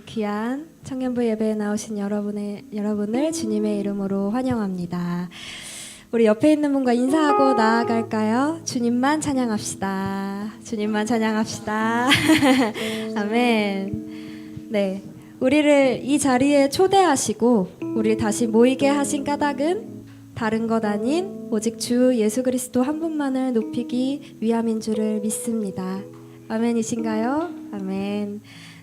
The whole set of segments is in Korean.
귀한 청년부 예배에 나오신 여러분을 주님의 이름으로 환영합니다. 우리 옆에 있는 분과 인사하고 나아갈까요? 주님만 찬양합시다. 주님만 찬양합시다. 아멘. 네, 우리를 이 자리에 초대하시고 우리를 다시 모이게 하신 까닭은 다른 것 아닌 오직 주 예수 그리스도 한 분만을 높이기 위함인 줄을 믿습니다. 아멘이신가요? 아멘.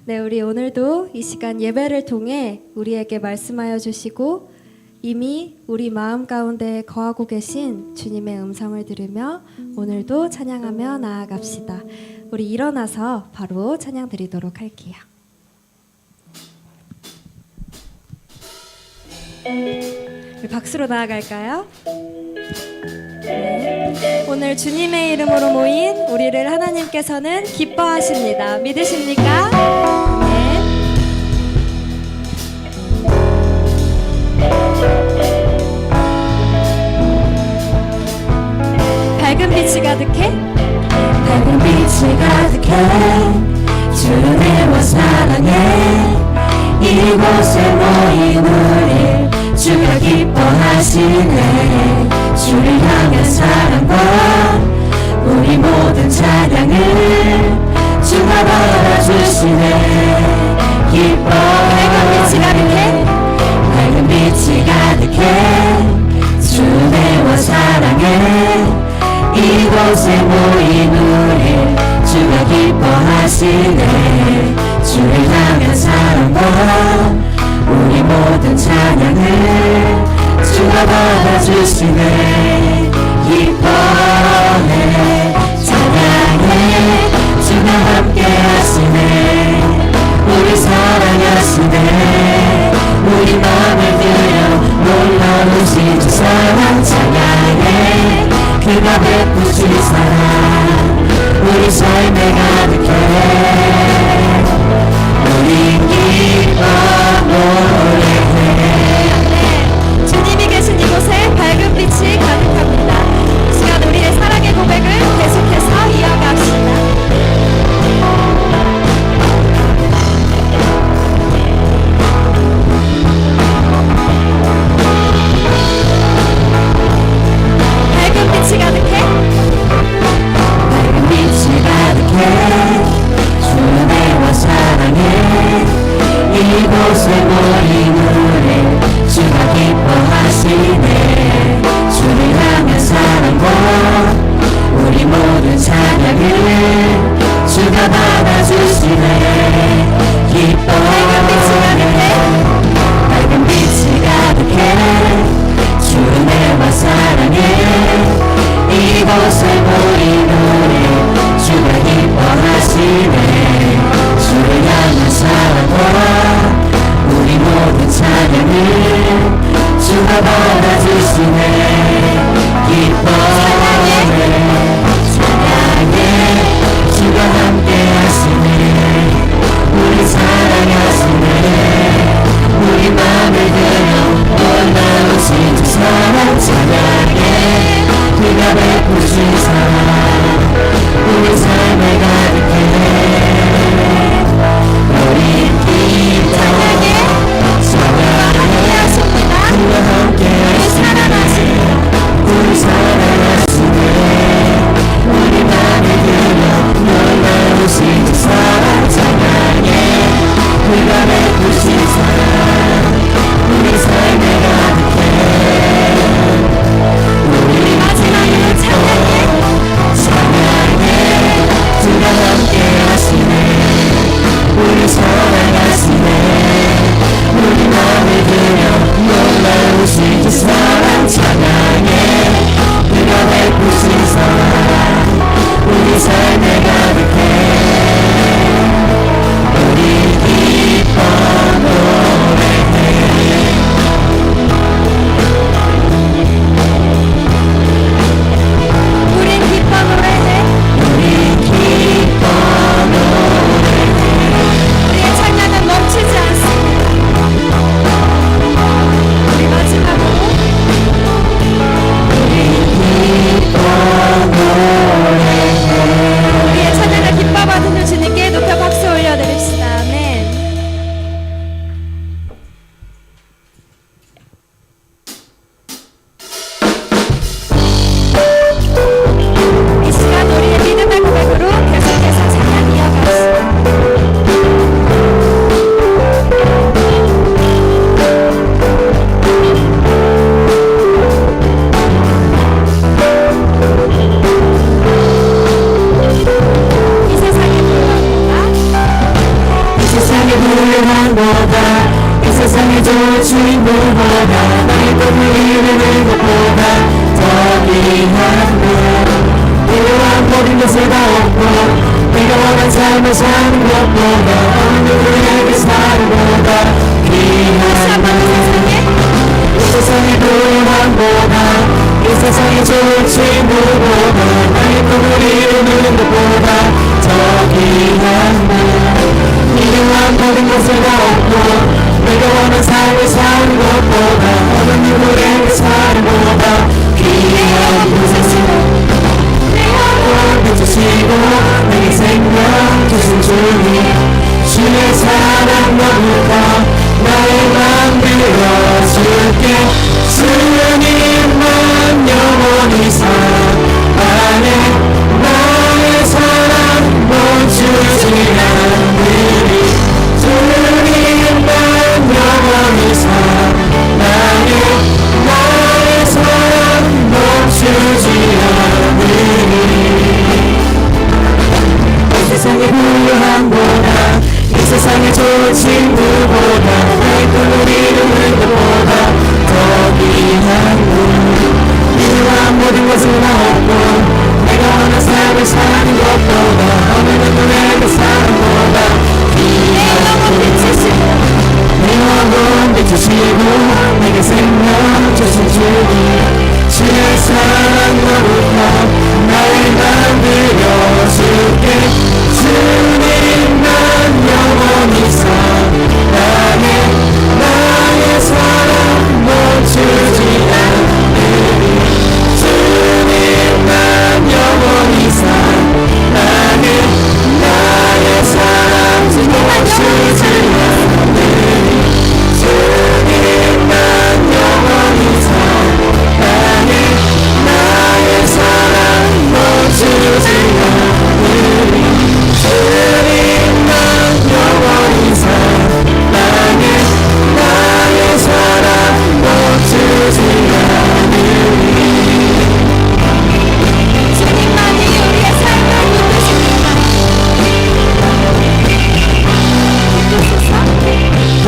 네, 우리 오늘도 이 시간 예배를 통해 우리에게 말씀하여 주시고 이미 우리 마음 가운데 거하고 계신 주님의 음성을 들으며 오늘도 찬양하며 나아갑시다. 우리 일어나서 바로 찬양 드리도록 할게요. 우리 박수로 나아갈까요? 네. 오늘 주님의 이름으로 모인 우리를 하나님께서는 기뻐하십니다. 믿으십니까? 네. 밝은 빛이 가득해 밝은 빛이 가득해 주를 내와 사랑해 이곳에 모인 우릴 주가 기뻐하시네. 주를 향한 사랑과 우리 모든 찬양을 주가 받아주시네. 기뻐 밝은 빛이 가득해 밝은 빛이 가득해 주 내와 사랑해 이곳에 모인 우릴 주가 기뻐하시네. 주를 향한 사랑과 우리 모든 찬양을 주가 받아주시네. 기뻐해 찬양해 주가 함께 하시네. 우리 사랑하시네. 우리 맘을 들여 놀라우신 주 사랑 찬양해. 그가 베푸신 사랑 우리 삶에 가득해. 우리 기뻐 노래해. 주님이 계신 이곳에 밝은 빛이 가득합니다. 이 시간 우리의 사랑의 고백을 계속해서 이어갑시다. 밝은 빛이 가득해 밝은 빛이 가득해 주 내와 사랑해 이곳에 모인 우릴 주가 기뻐하시네. 주를 향한 사랑과 우리 모든 찬양을 주가 받아주시네. 기뻐해 밝은 빛이 가득해 주 내와 사랑해 이곳에 모인 우릴 주가 기뻐하시네. 주를 향한 사랑과 우리 모든 찬양을 주가 받아주시네. 기뻐해 찬양해 주가 함께 하시네. 우리 사랑하시네. 우리 맘을 들여 놀라우신 주 사랑 찬양해. 그가 베푸신 사랑 우리 삶에 가득해. 우리 기뻐해 찬양해 그가 함께 친구보다 나의 꿈을 이루는 것보다 더 귀한 분 필요한 모든 것을 다 얻고 내가 원한 삶을 사는 것보다 어느 누구에게 사는보다 귀한 분 이 세상의 부유함보다 이 세상의 좋은 친구보다 나의 꿈을 이루는 것보다 더 귀한 분 필요한 모든 것을 다 얻고 내가 원한 삶을 사는 것보다 어느 누구에게 사는 것보다 귀한 분 내 영혼 비추시고 내게 생명 주신 주님 주의 사랑 너무나 나의 맘 들어줄게 주님만 영원히 사랑해 나의 사랑 멈추지 않으리 주님만 영원히 사랑해 나의 사랑 멈추지 않으리 이 세상의 부유함보다 이 세상의 좋은 친구보다 나의 꿈을 이루는 것보다 더 귀한 분 필요한 모든 것을 다 얻고 내가 원한 삶을 사는 것보다 어느 누구에게 사는 것보다 귀한 분 내 영혼 비추시고 내게 생명 주신 주님 주의 사랑 너무나 나의 맘 들려줄게 주님만 영원히 사랑해 나의 사랑 멈추지 않으리 주님만 영원히 사랑해 나의 사랑 멈추지 않으리 주님만 영원히 사랑해 나의 사랑 멈추지 않으리 주님만 영원히 사랑해 나의 사랑 멈추지 않으리 주님만이 우리의 삶을 이끄십니다.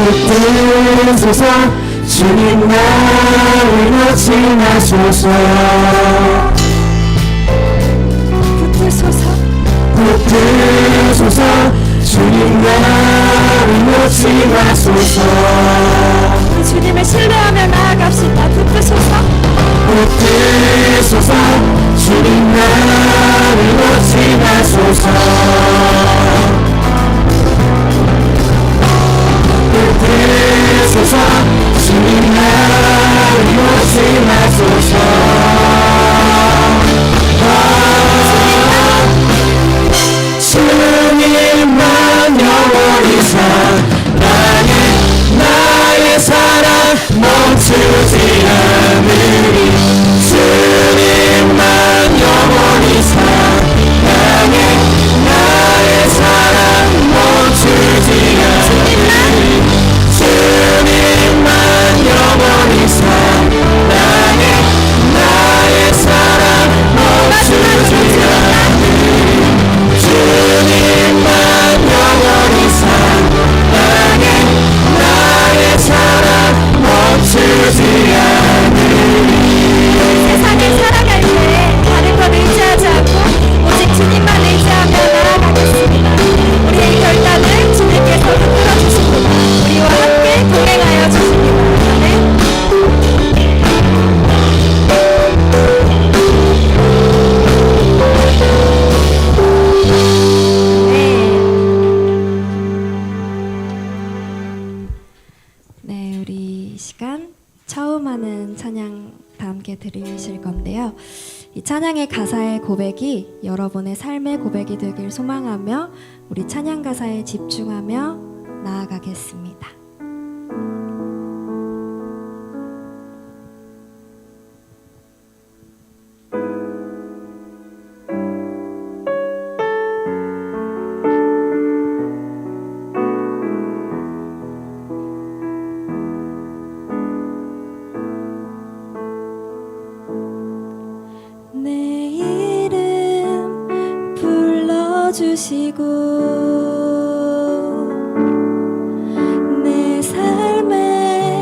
붙드소서 주님 나를 놓지 마소서 붙으소서 붙드소서 주님 나를 놓지 마소서 주님을 신뢰하며 나아갑시다. 붙으소서 붙드소서 주님 나를 놓지 마소서 붙드소서 주님 나를 놓지 마소서 주님만 영원히 사랑해 나의 사랑 멈추지 않으리 주님만 영원히 사랑해 나의 사랑 멈추지 않으리 주님만 영원히 사랑해 나의 사랑 멈추지 않으리 주님만 영원히 사랑해 나의 사랑 멈추지 않으리 세상을 살아갈 때 다른 것 의지하지 않고 오직 주님만 의지하며 나아가겠습니다. 우리의 결단을 주님께서 흔들어 주십니다. 우리와 함께 동행하여 주십니다. 아멘. 네, 우리 이 시간 처음 하는 찬양 다 함께 드리실 건데요. 이 찬양의 가사의 고백이 여러분의 삶의 고백이 되길 소망하며 우리 찬양 가사에 집중하며 나아가겠습니다. 내 이름 불러주시고 내 삶에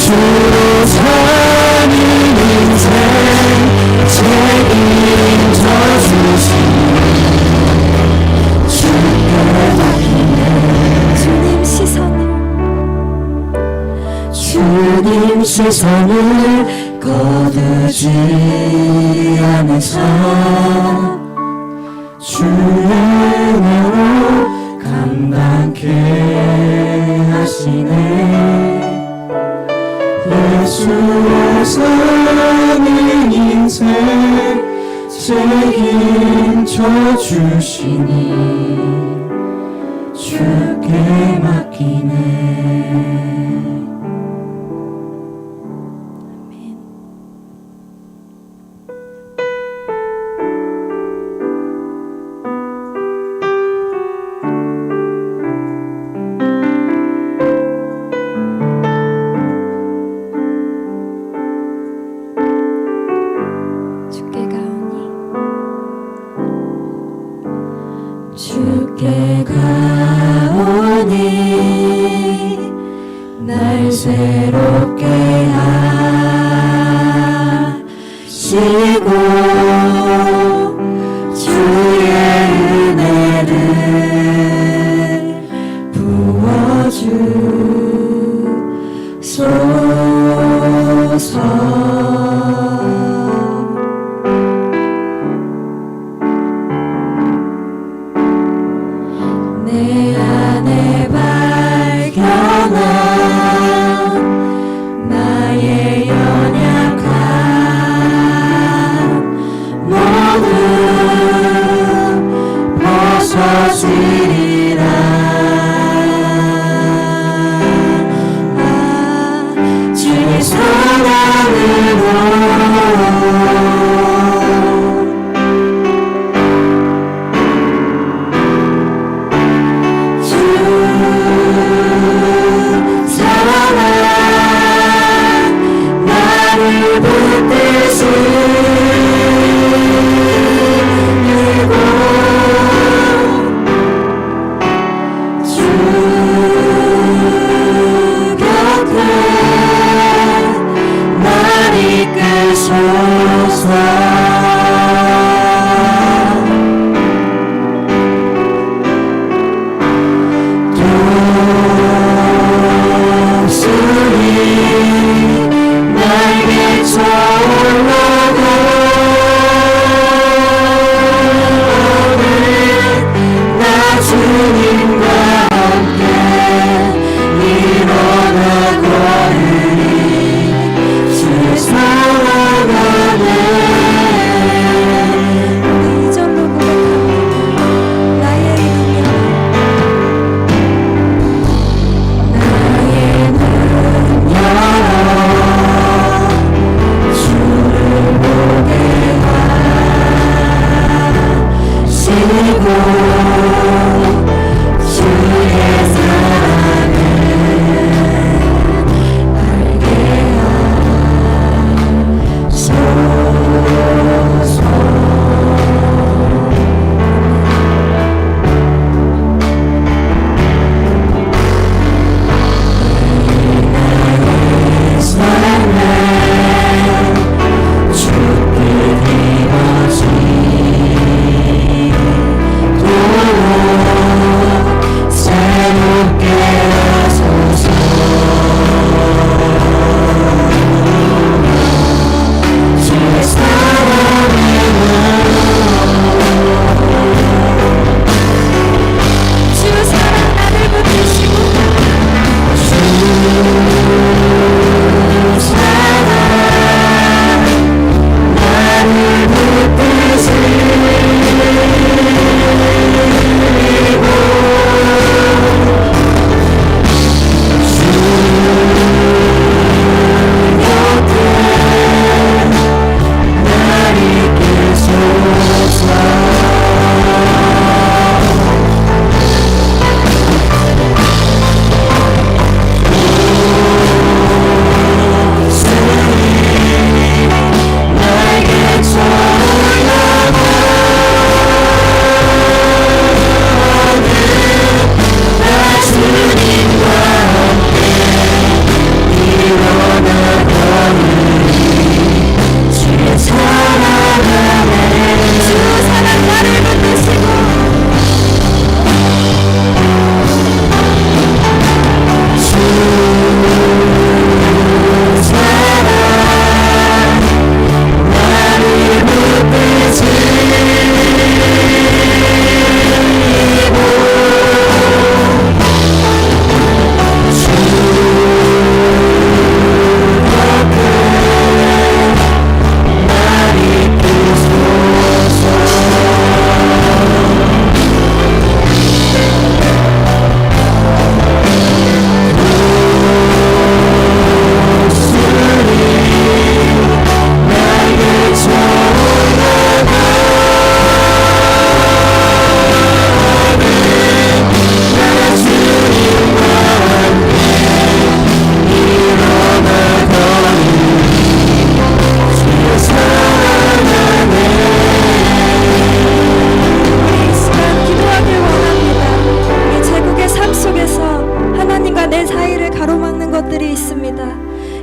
주로 사는 인생 책임져 주시니 주께 맡기네. 주님 시선을 거두지 않으사 주의 은혜로 감당케 하시네. 예수로 사는 인생 책임져 주시니 주께 맡기네. 주께 가오니 날 새롭게 하시고 주의 은혜를 부어주소서. 내 안에 발견한 나의 연약함 모두 벗어지리라. 주의 사랑을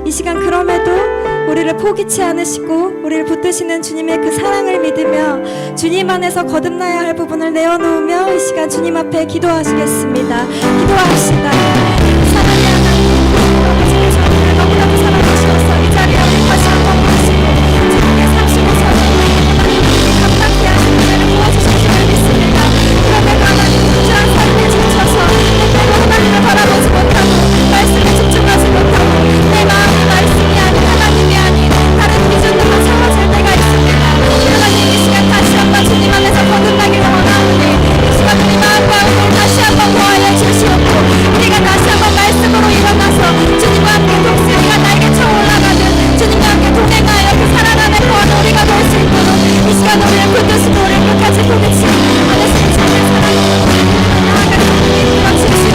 이 시간 그럼에도 우리를 포기치 않으시고 우리를 붙드시는 주님의 그 사랑을 믿으며 주님 안에서 거듭나야 할 부분을 내어놓으며 이 시간 주님 앞에 기도하시겠습니다. 기도합시다. 사랑의 하나님, 아버지의 저를 너무나도 사랑하셔서 이 자리에 우리 다시 한번 모시고 주님의 상식에서 하나님께 감당케 하시는 은혜를 부어주시기를 믿습니다. 그럼에도 하나님 부주한 삶에 지쳐서 때로 하나님을 바라보지 못하고 말씀에 집중하지 못하고 내 마음이 말씀이 아닌 하나님이 아닌 다른 기준으로 채워질 때가 있습니다. 하나님 이 시간 다시 한번 주님 안에서 거듭나기를 원하오니 이 시간 우리 마음과 오늘 다시 한번 보호하여 주시옵고 우리가 다시 한번 말씀으로 일어나서 주님과 함께 독수리가 날개쳐 올라가는 주님과 함께 동행하여 그 사랑 안에 거하는 우리가 될 수 있도록 이 시간 우리를 붙드시고 우리를 끝까지 포기치 않으시는 주님의 사랑으로 나아갈 수 있게 도와주시옵소서.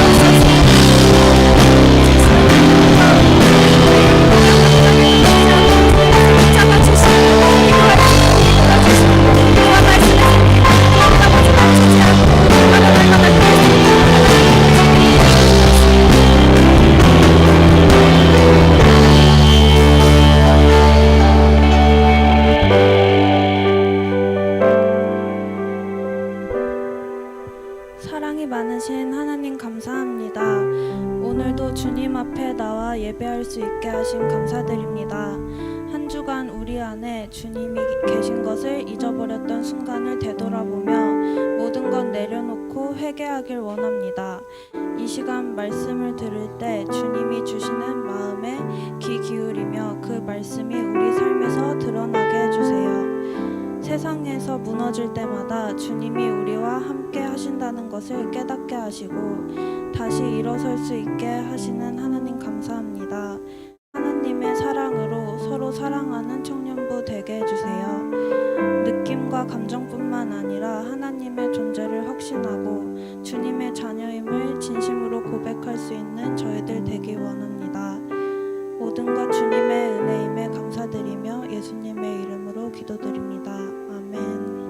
사랑이 많으신 하나님 감사합니다. 오늘도 주님 앞에 나와 예배할 수 있게 하신 감사드립니다. 한 주간 우리 안에 주님이 계신 것을 잊어버렸던 순간을 되돌아보며 모든 것 내려놓고 회개하길 원합니다. 이 시간 말씀을 들을 때 주님이 주시는 마음에 귀 기울이며 그 말씀이 우리 삶에서 드러나게 해주세요. 세상에서 무너질 때마다 주님이 우리와 함께 하신다는 것을 깨닫게 하시고 다시 일어설 수 있게 하시는 하나님 감사합니다. 하나님의 사랑으로 서로 사랑하는 청년부 되게 해주세요. 느낌과 감정뿐만 아니라 하나님의 존재를 확신하고 주님의 자녀임을 진심으로 고백할 수 있는 저희들 되기 원합니다. 모든 것 주님의 은혜임에 감사드리며 예수님의 이름으로 기도드립니다. 아멘.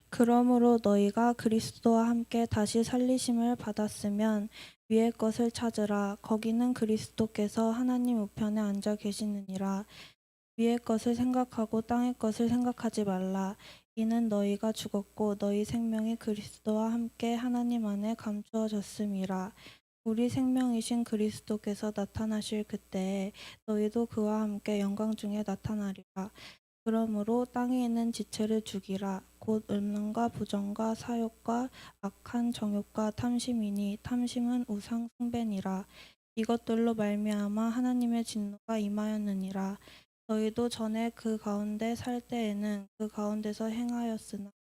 그러므로 너희가 그리스도와 함께 다시 살리심을 받았으면 위의 것을 찾으라. 거기는 그리스도께서 하나님 우편에 앉아 계시느니라. 위의 것을 생각하고 땅의 것을 생각하지 말라. 이는 너희가 죽었고 너희 생명이 그리스도와 함께 하나님 안에 감추어졌음이라. 우리 생명이신 그리스도께서 나타나실 그때에 너희도 그와 함께 영광 중에 나타나리라. 그러므로 땅에 있는 지체를 죽이라. 곧 음란과 부정과 사욕과 악한 정욕과 탐심이니 탐심은 우상 숭배니라. 이것들로 말미암아 하나님의 진노가 임하였느니라. 너희도 전에 그 가운데 살 때에는 그 가운데서 행하였으나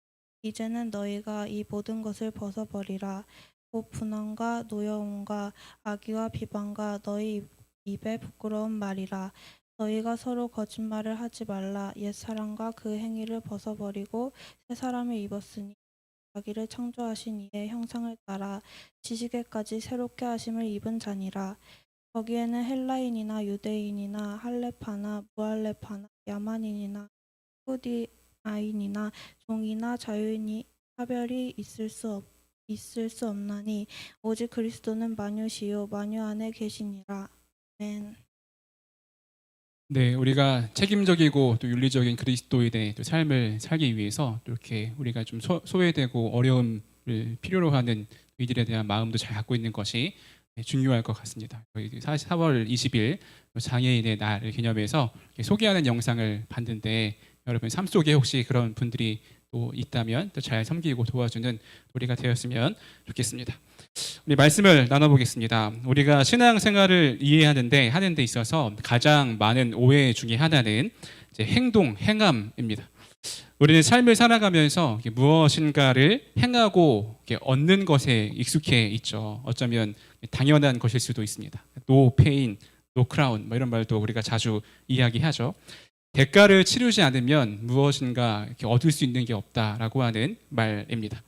이제는 너희가 이 모든 것을 벗어버리라. 곧 분함과 노여움과 악의와 비방과 너희 입에 부끄러운 말이라. 너희가 서로 거짓말을 하지 말라. 옛사람과 그 행위를 벗어버리고 새 사람을 입었으니 자기를 창조하신 이의 형상을 따라 지식에까지 새롭게 하심을 입은 자니라. 거기에는 헬라인이나 유대인이나 할레파나 무할레파나 야만인이나 후디아인이나 종이나 자유인이 차별이 있을 수 없나니 오직 그리스도는 만유시요 만유 안에 계시니라. 아멘. 네, 우리가 책임적이고 또 윤리적인 그리스도인의 또 삶을 살기 위해서 또 이렇게 우리가 좀 소외되고 어려움을 필요로 하는 이들에 대한 마음도 잘 갖고 있는 것이 중요할 것 같습니다. 4월 20일 장애인의 날을 기념해서 소개하는 영상을 봤는데 여러분 삶 속에 혹시 그런 분들이 또 있다면 또 잘 섬기고 도와주는 우리가 되었으면 좋겠습니다. 우리 말씀을 나눠보겠습니다. 우리가 신앙생활을 이해하는데 하는 데 있어서 가장 많은 오해 중에 하나는 이제 행함입니다. 우리는 삶을 살아가면서 무엇인가를 행하고 얻는 것에 익숙해 있죠. 어쩌면 당연한 것일 수도 있습니다. No pain, no crown 이런 말도 우리가 자주 이야기하죠. 대가를 치르지 않으면 무엇인가 이렇게 얻을 수 있는 게 없다라고 하는 말입니다.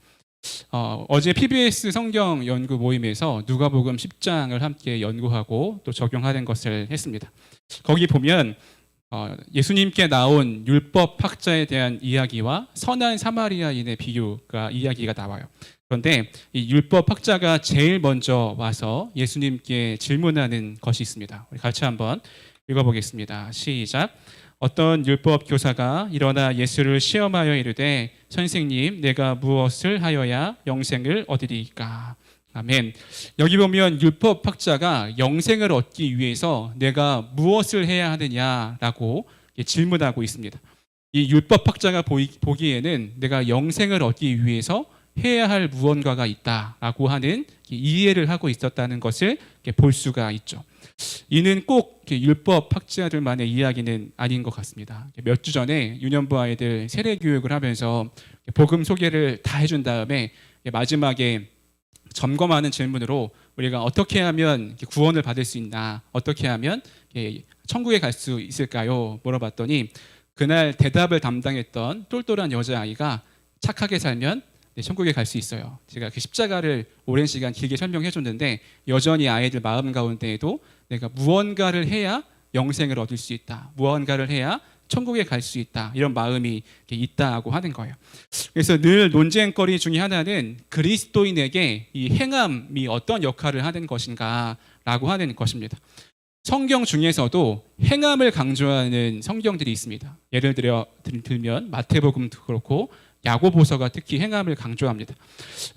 어제 PBS 성경 연구 모임에서 누가복음 10장을 함께 연구하고 또 적용하는 것을 했습니다. 거기 보면 예수님께 나온 율법 학자에 대한 이야기와 선한 사마리아인의 비유가 이야기가 나와요. 그런데 이 율법 학자가 제일 먼저 와서 예수님께 질문하는 것이 있습니다. 우리 같이 한번 읽어보겠습니다. 시작. 어떤 율법 교사가 일어나 예수를 시험하여 이르되 선생님 내가 무엇을 하여야 영생을 얻으리이까. 아멘. 여기 보면 율법 학자가 영생을 얻기 위해서 내가 무엇을 해야 하느냐라고 질문하고 있습니다. 이 율법 학자가 보기에는 내가 영생을 얻기 위해서 해야 할 무언가가 있다라고 하는 이해를 하고 있었다는 것을 볼 수가 있죠. 이는 꼭 율법 학자들만의 이야기는 아닌 것 같습니다. 몇 주 전에 유년부 아이들 세례 교육을 하면서 복음 소개를 다 해준 다음에 마지막에 점검하는 질문으로 우리가 어떻게 하면 구원을 받을 수 있나, 어떻게 하면 천국에 갈 수 있을까요? 물어봤더니 그날 대답을 담당했던 똘똘한 여자아이가 착하게 살면 천국에 갈 수 있어요. 제가 그 십자가를 오랜 시간 길게 설명해 줬는데 여전히 아이들 마음 가운데에도 내가 무언가를 해야 영생을 얻을 수 있다, 무언가를 해야 천국에 갈 수 있다, 이런 마음이 있다고 하는 거예요. 그래서 늘 논쟁거리 중에 하나는 그리스도인에게 이 행함이 어떤 역할을 하는 것인가라고 하는 것입니다. 성경 중에서도 행함을 강조하는 성경들이 있습니다. 예를 들면 마태복음도 그렇고 야고보서가 특히 행함을 강조합니다.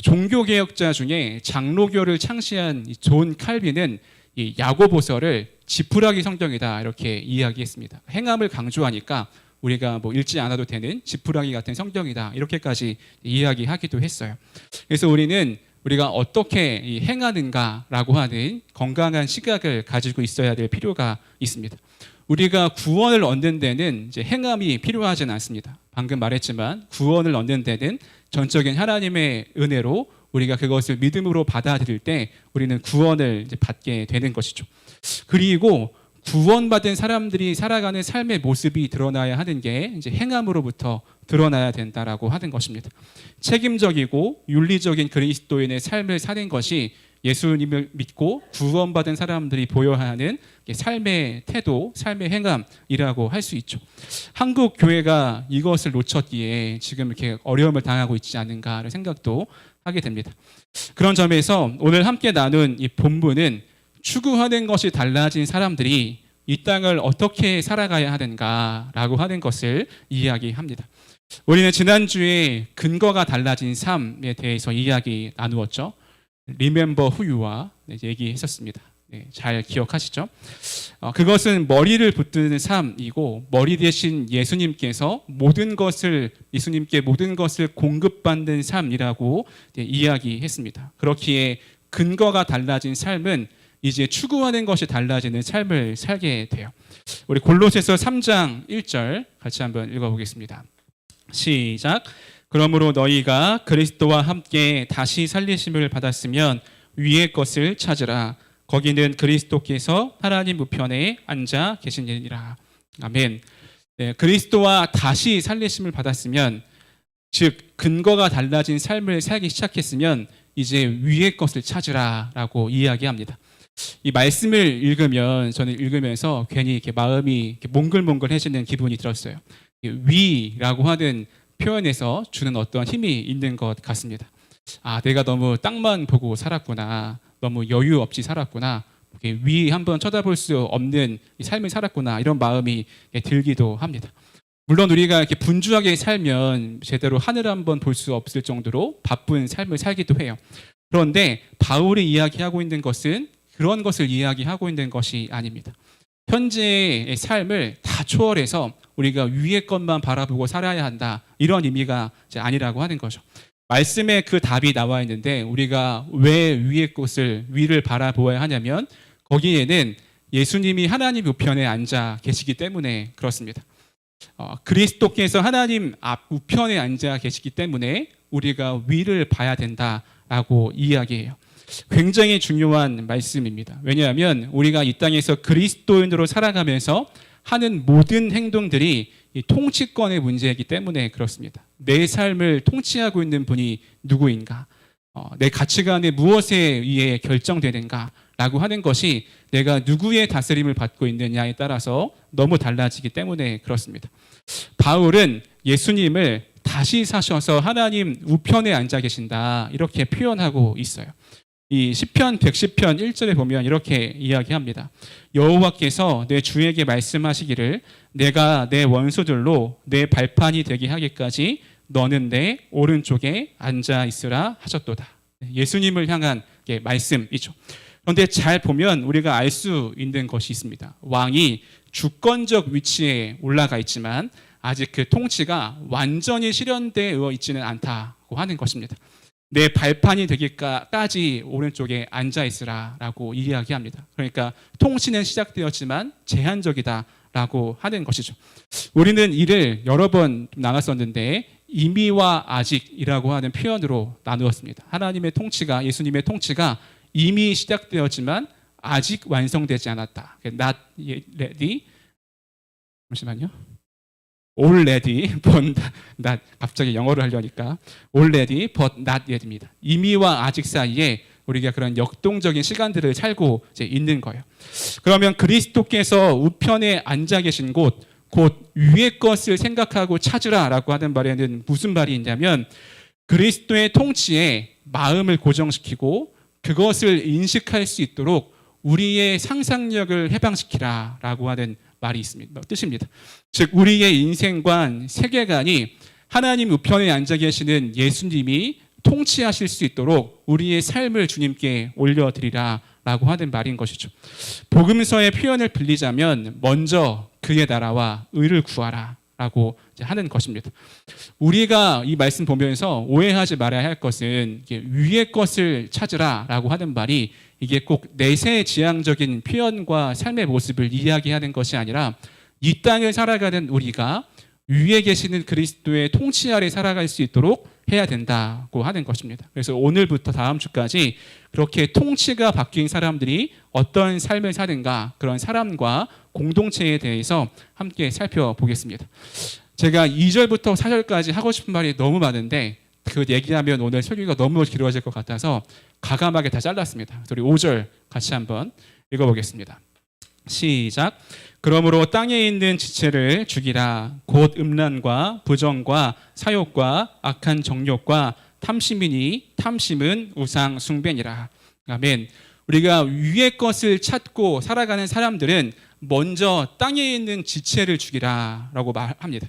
종교개혁자 중에 장로교를 창시한 존 칼빈은 이 야고보서를 지푸라기 성경이다 이렇게 이야기했습니다. 행함을 강조하니까 우리가 뭐 읽지 않아도 되는 지푸라기 같은 성경이다 이렇게까지 이야기하기도 했어요. 그래서 우리가 어떻게 행하는가라고 하는 건강한 시각을 가지고 있어야 될 필요가 있습니다. 우리가 구원을 얻는 데는 이제 행함이 필요하진 않습니다. 방금 말했지만 구원을 얻는 데는 전적인 하나님의 은혜로 우리가 그것을 믿음으로 받아들일 때 우리는 구원을 이제 받게 되는 것이죠. 그리고 구원받은 사람들이 살아가는 삶의 모습이 드러나야 하는 게 이제 행함으로부터 드러나야 된다라고 하는 것입니다. 책임적이고 윤리적인 그리스도인의 삶을 사는 것이 예수님을 믿고 구원받은 사람들이 보여야 하는 삶의 태도, 삶의 행함이라고 할 수 있죠. 한국 교회가 이것을 놓쳤기에 지금 이렇게 어려움을 당하고 있지 않은가라는 생각도 하게 됩니다. 그런 점에서 오늘 함께 나눈 이 본문은 추구하는 것이 달라진 사람들이 이 땅을 어떻게 살아가야 하는가라고 하는 것을 이야기합니다. 우리는 지난주에 근거가 달라진 삶에 대해서 이야기 나누었죠. Remember who you are 얘기했었습니다. 네, 잘 기억하시죠? 그것은 머리를 붙드는 삶이고 머리 대신 예수님께서 예수님께 모든 것을 공급받는 삶이라고 이야기했습니다. 그렇기에 근거가 달라진 삶은 이제 추구하는 것이 달라지는 삶을 살게 돼요. 우리 골로새서 3장 1절 같이 한번 읽어보겠습니다. 시작. 그러므로 너희가 그리스도와 함께 다시 살리심을 받았으면 위의 것을 찾으라. 거기는 그리스도께서 하나님 우편에 앉아 계시니라. 아멘. 네, 그리스도와 다시 살리심을 받았으면, 즉 근거가 달라진 삶을 살기 시작했으면 이제 위의 것을 찾으라라고 이야기합니다. 이 말씀을 저는 읽으면서 괜히 이렇게 마음이 이렇게 몽글몽글해지는 기분이 들었어요. 위라고 하는 표현에서 주는 어떤 힘이 있는 것 같습니다. 내가 너무 땅만 보고 살았구나, 너무 여유 없이 살았구나, 위 한번 쳐다볼 수 없는 삶을 살았구나, 이런 마음이 들기도 합니다. 물론 우리가 이렇게 분주하게 살면 제대로 하늘 한번 볼 수 없을 정도로 바쁜 삶을 살기도 해요. 그런데 바울이 이야기하고 있는 것은 그런 것을 이야기하고 있는 것이 아닙니다. 현재의 삶을 다 초월해서 우리가 위의 것만 바라보고 살아야 한다, 이런 의미가 이제 아니라고 하는 거죠. 말씀에 그 답이 나와 있는데 우리가 왜 위를 바라보아야 하냐면 거기에는 예수님이 하나님 우편에 앉아 계시기 때문에 그렇습니다. 그리스도께서 하나님 우편에 앉아 계시기 때문에 우리가 위를 봐야 된다라고 이야기해요. 굉장히 중요한 말씀입니다. 왜냐하면 우리가 이 땅에서 그리스도인으로 살아가면서 하는 모든 행동들이 이 통치권의 문제이기 때문에 그렇습니다. 내 삶을 통치하고 있는 분이 누구인가? 내 가치관이 무엇에 의해 결정되는가? 라고 하는 것이 내가 누구의 다스림을 받고 있느냐에 따라서 너무 달라지기 때문에 그렇습니다. 바울은 예수님을 다시 사셔서 하나님 우편에 앉아 계신다 이렇게 표현하고 있어요. 이 시편 110편 1절에 보면 이렇게 이야기합니다. 여호와께서 내 주에게 말씀하시기를 내가 내 원수들로 내 발판이 되게 하기까지 너는 내 오른쪽에 앉아 있으라 하셨도다. 예수님을 향한 말씀이죠. 그런데 잘 보면 우리가 알 수 있는 것이 있습니다. 왕이 주권적 위치에 올라가 있지만 아직 그 통치가 완전히 실현되어 있지는 않다고 하는 것입니다. 내 발판이 되기까지 오른쪽에 앉아 있으라라고 이야기합니다. 그러니까 통치는 시작되었지만 제한적이다라고 하는 것이죠. 우리는 이를 여러 번 나눴었는데 이미와 아직이라고 하는 표현으로 나누었습니다. 하나님의 통치가, 예수님의 통치가 이미 시작되었지만 아직 완성되지 않았다. Not yet ready. 잠시만요. Already, but not. 갑자기 영어를 하려니까 already, but not yet입니다. 이미와 아직 사이에 우리가 그런 역동적인 시간들을 살고 이제 있는 거예요. 그러면 그리스도께서 우편에 앉아 계신 곳, 곧 위의 것을 생각하고 찾으라라고 하는 말에는 무슨 말이 있냐면 그리스도의 통치에 마음을 고정시키고 그것을 인식할 수 있도록 우리의 상상력을 해방시키라라고 하는 말이 있습니다. 뜻입니다. 즉 우리의 인생관, 세계관이 하나님 우편에 앉아 계시는 예수님이 통치하실 수 있도록 우리의 삶을 주님께 올려드리라라고 하는 말인 것이죠. 복음서의 표현을 빌리자면 먼저 그의 나라와 의를 구하라라고 하는 것입니다. 우리가 이 말씀 보면서 오해하지 말아야 할 것은 위의 것을 찾으라라고 하는 말이 이게 꼭 내세지향적인 표현과 삶의 모습을 이야기하는 것이 아니라 이 땅을 살아가는 우리가 위에 계시는 그리스도의 통치 아래 살아갈 수 있도록 해야 된다고 하는 것입니다. 그래서 오늘부터 다음 주까지 그렇게 통치가 바뀐 사람들이 어떤 삶을 사는가 그런 사람과 공동체에 대해서 함께 살펴보겠습니다. 제가 2절부터 4절까지 하고 싶은 말이 너무 많은데 그 얘기하면 오늘 설교가 너무 길어질 것 같아서 과감하게 다 잘랐습니다. 우리 5절 같이 한번 읽어보겠습니다. 시작. 그러므로 땅에 있는 지체를 죽이라. 곧 음란과 부정과 사욕과 악한 정욕과 탐심이니 탐심은 우상 숭배니라. 아멘. 우리가 위의 것을 찾고 살아가는 사람들은 먼저 땅에 있는 지체를 죽이라라고 말합니다.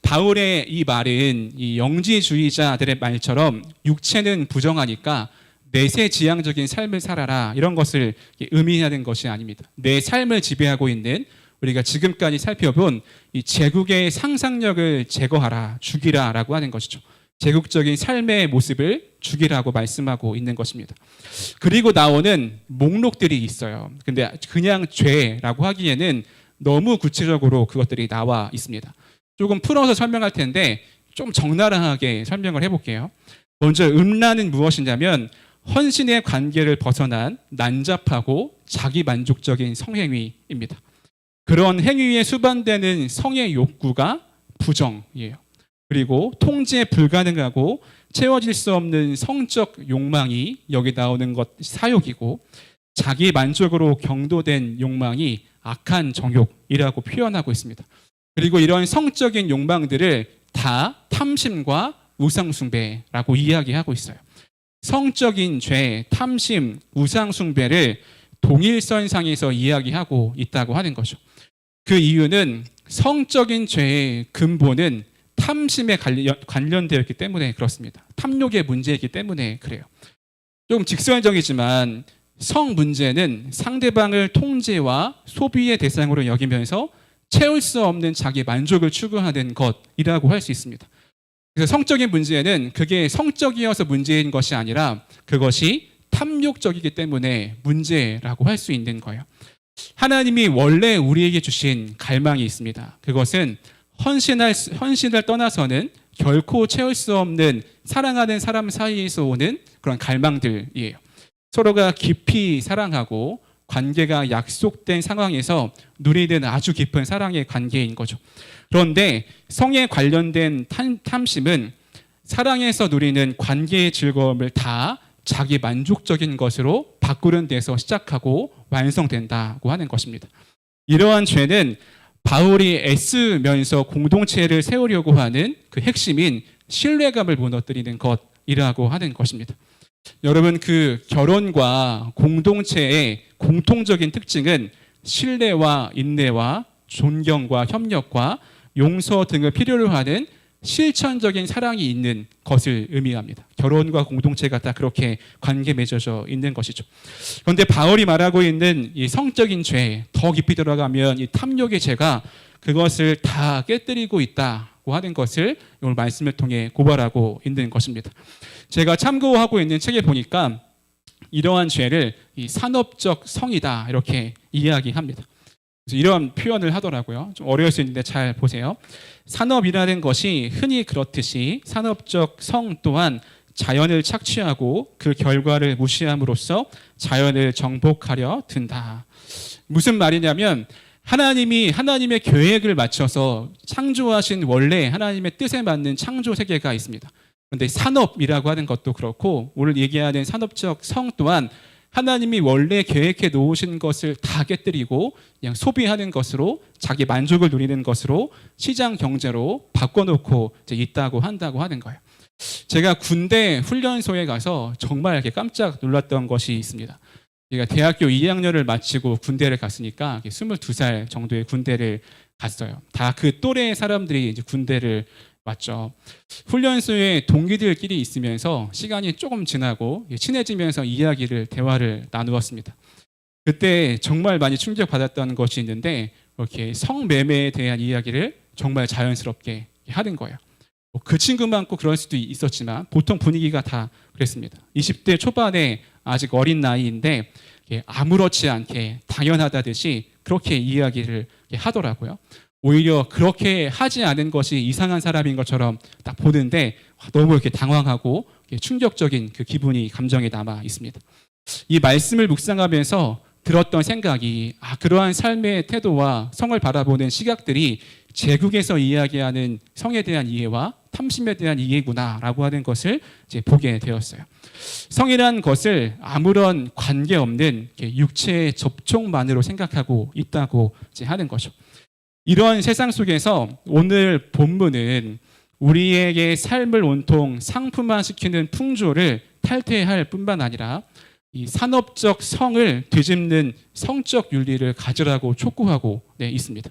바울의 이 말은 이 영지주의자들의 말처럼 육체는 부정하니까 내세지향적인 삶을 살아라 이런 것을 의미하는 것이 아닙니다. 내 삶을 지배하고 있는 우리가 지금까지 살펴본 이 제국의 상상력을 제거하라, 죽이라라고 하는 것이죠. 제국적인 삶의 모습을 죽이라고 말씀하고 있는 것입니다. 그리고 나오는 목록들이 있어요. 근데 그냥 죄라고 하기에는 너무 구체적으로 그것들이 나와 있습니다. 조금 풀어서 설명할 텐데 좀 적나라하게 설명을 해볼게요. 먼저 음란은 무엇이냐면 헌신의 관계를 벗어난 난잡하고 자기만족적인 성행위입니다. 그런 행위에 수반되는 성의 욕구가 부정이에요. 그리고 통제 불가능하고 채워질 수 없는 성적 욕망이 여기 나오는 것 사욕이고 자기 만족으로 경도된 욕망이 악한 정욕이라고 표현하고 있습니다. 그리고 이런 성적인 욕망들을 다 탐심과 우상숭배라고 이야기하고 있어요. 성적인 죄, 탐심, 우상숭배를 동일선상에서 이야기하고 있다고 하는 거죠. 그 이유는 성적인 죄의 근본은 탐심에 관련되어 있기 때문에 그렇습니다. 탐욕의 문제이기 때문에 그래요. 좀 직설적이지만 성 문제는 상대방을 통제와 소비의 대상으로 여기면서 채울 수 없는 자기 만족을 추구하는 것이라고 할 수 있습니다. 그래서 성적인 문제는 그게 성적이어서 문제인 것이 아니라 그것이 탐욕적이기 때문에 문제라고 할 수 있는 거예요. 하나님이 원래 우리에게 주신 갈망이 있습니다. 그것은 헌신을 떠나서는 결코 채울 수 없는 사랑하는 사람 사이에서 오는 그런 갈망들이에요. 서로가 깊이 사랑하고 관계가 약속된 상황에서 누리는 아주 깊은 사랑의 관계인 거죠. 그런데 성에 관련된 탐심은 사랑에서 누리는 관계의 즐거움을 다 자기 만족적인 것으로 바꾸는 데서 시작하고 완성된다고 하는 것입니다. 이러한 죄는 바울이 애쓰면서 공동체를 세우려고 하는 그 핵심인 신뢰감을 무너뜨리는 것이라고 하는 것입니다. 여러분, 그 결혼과 공동체의 공통적인 특징은 신뢰와 인내와 존경과 협력과 용서 등을 필요로 하는 실천적인 사랑이 있는 것을 의미합니다. 결혼과 공동체가 다 그렇게 관계 맺어져 있는 것이죠. 그런데 바울이 말하고 있는 이 성적인 죄, 더 깊이 들어가면 이 탐욕의 죄가 그것을 다 깨뜨리고 있다고 하는 것을 오늘 말씀을 통해 고발하고 있는 것입니다. 제가 참고하고 있는 책에 보니까 이러한 죄를 이 산업적 성이다 이렇게 이야기합니다. 그래서 이런 표현을 하더라고요. 좀 어려울 수 있는데 잘 보세요. 산업이라는 것이 흔히 그렇듯이 산업적 성 또한 자연을 착취하고 그 결과를 무시함으로써 자연을 정복하려 든다. 무슨 말이냐면 하나님이 하나님의 계획을 맞춰서 창조하신 원래 하나님의 뜻에 맞는 창조 세계가 있습니다. 그런데 산업이라고 하는 것도 그렇고 오늘 얘기하는 산업적 성 또한 하나님이 원래 계획해 놓으신 것을 다 깨뜨리고 그냥 소비하는 것으로 자기 만족을 누리는 것으로 시장 경제로 바꿔놓고 이제 있다고 한다고 하는 거예요. 제가 군대 훈련소에 가서 정말 이렇게 깜짝 놀랐던 것이 있습니다. 제가 대학교 2학년을 마치고 군대를 갔으니까 22살 정도의 군대를 갔어요. 다 그 또래의 사람들이 이제 군대를 왔죠. 훈련소에 동기들끼리 있으면서 시간이 조금 지나고 친해지면서 대화를 나누었습니다. 그때 정말 많이 충격받았던 것이 있는데 이렇게 성매매에 대한 이야기를 정말 자연스럽게 하는 거예요. 그 친구만큼 그럴 수도 있었지만 보통 분위기가 다 그랬습니다. 20대 초반에 아직 어린 나이인데 아무렇지 않게 당연하다듯이 그렇게 이야기를 하더라고요. 오히려 그렇게 하지 않은 것이 이상한 사람인 것처럼 딱 보는데 너무 이렇게 당황하고 충격적인 그 기분이 감정에 남아 있습니다. 이 말씀을 묵상하면서 들었던 생각이 그러한 삶의 태도와 성을 바라보는 시각들이 제국에서 이야기하는 성에 대한 이해와 탐심에 대한 이해구나라고 하는 것을 이제 보게 되었어요. 성이라는 것을 아무런 관계없는 육체의 접촉만으로 생각하고 있다고 이제 하는 거죠. 이런 세상 속에서 오늘 본문은 우리에게 삶을 온통 상품화시키는 풍조를 탈퇴할 뿐만 아니라 이 산업적 성을 뒤집는 성적 윤리를 가지라고 촉구하고 있습니다.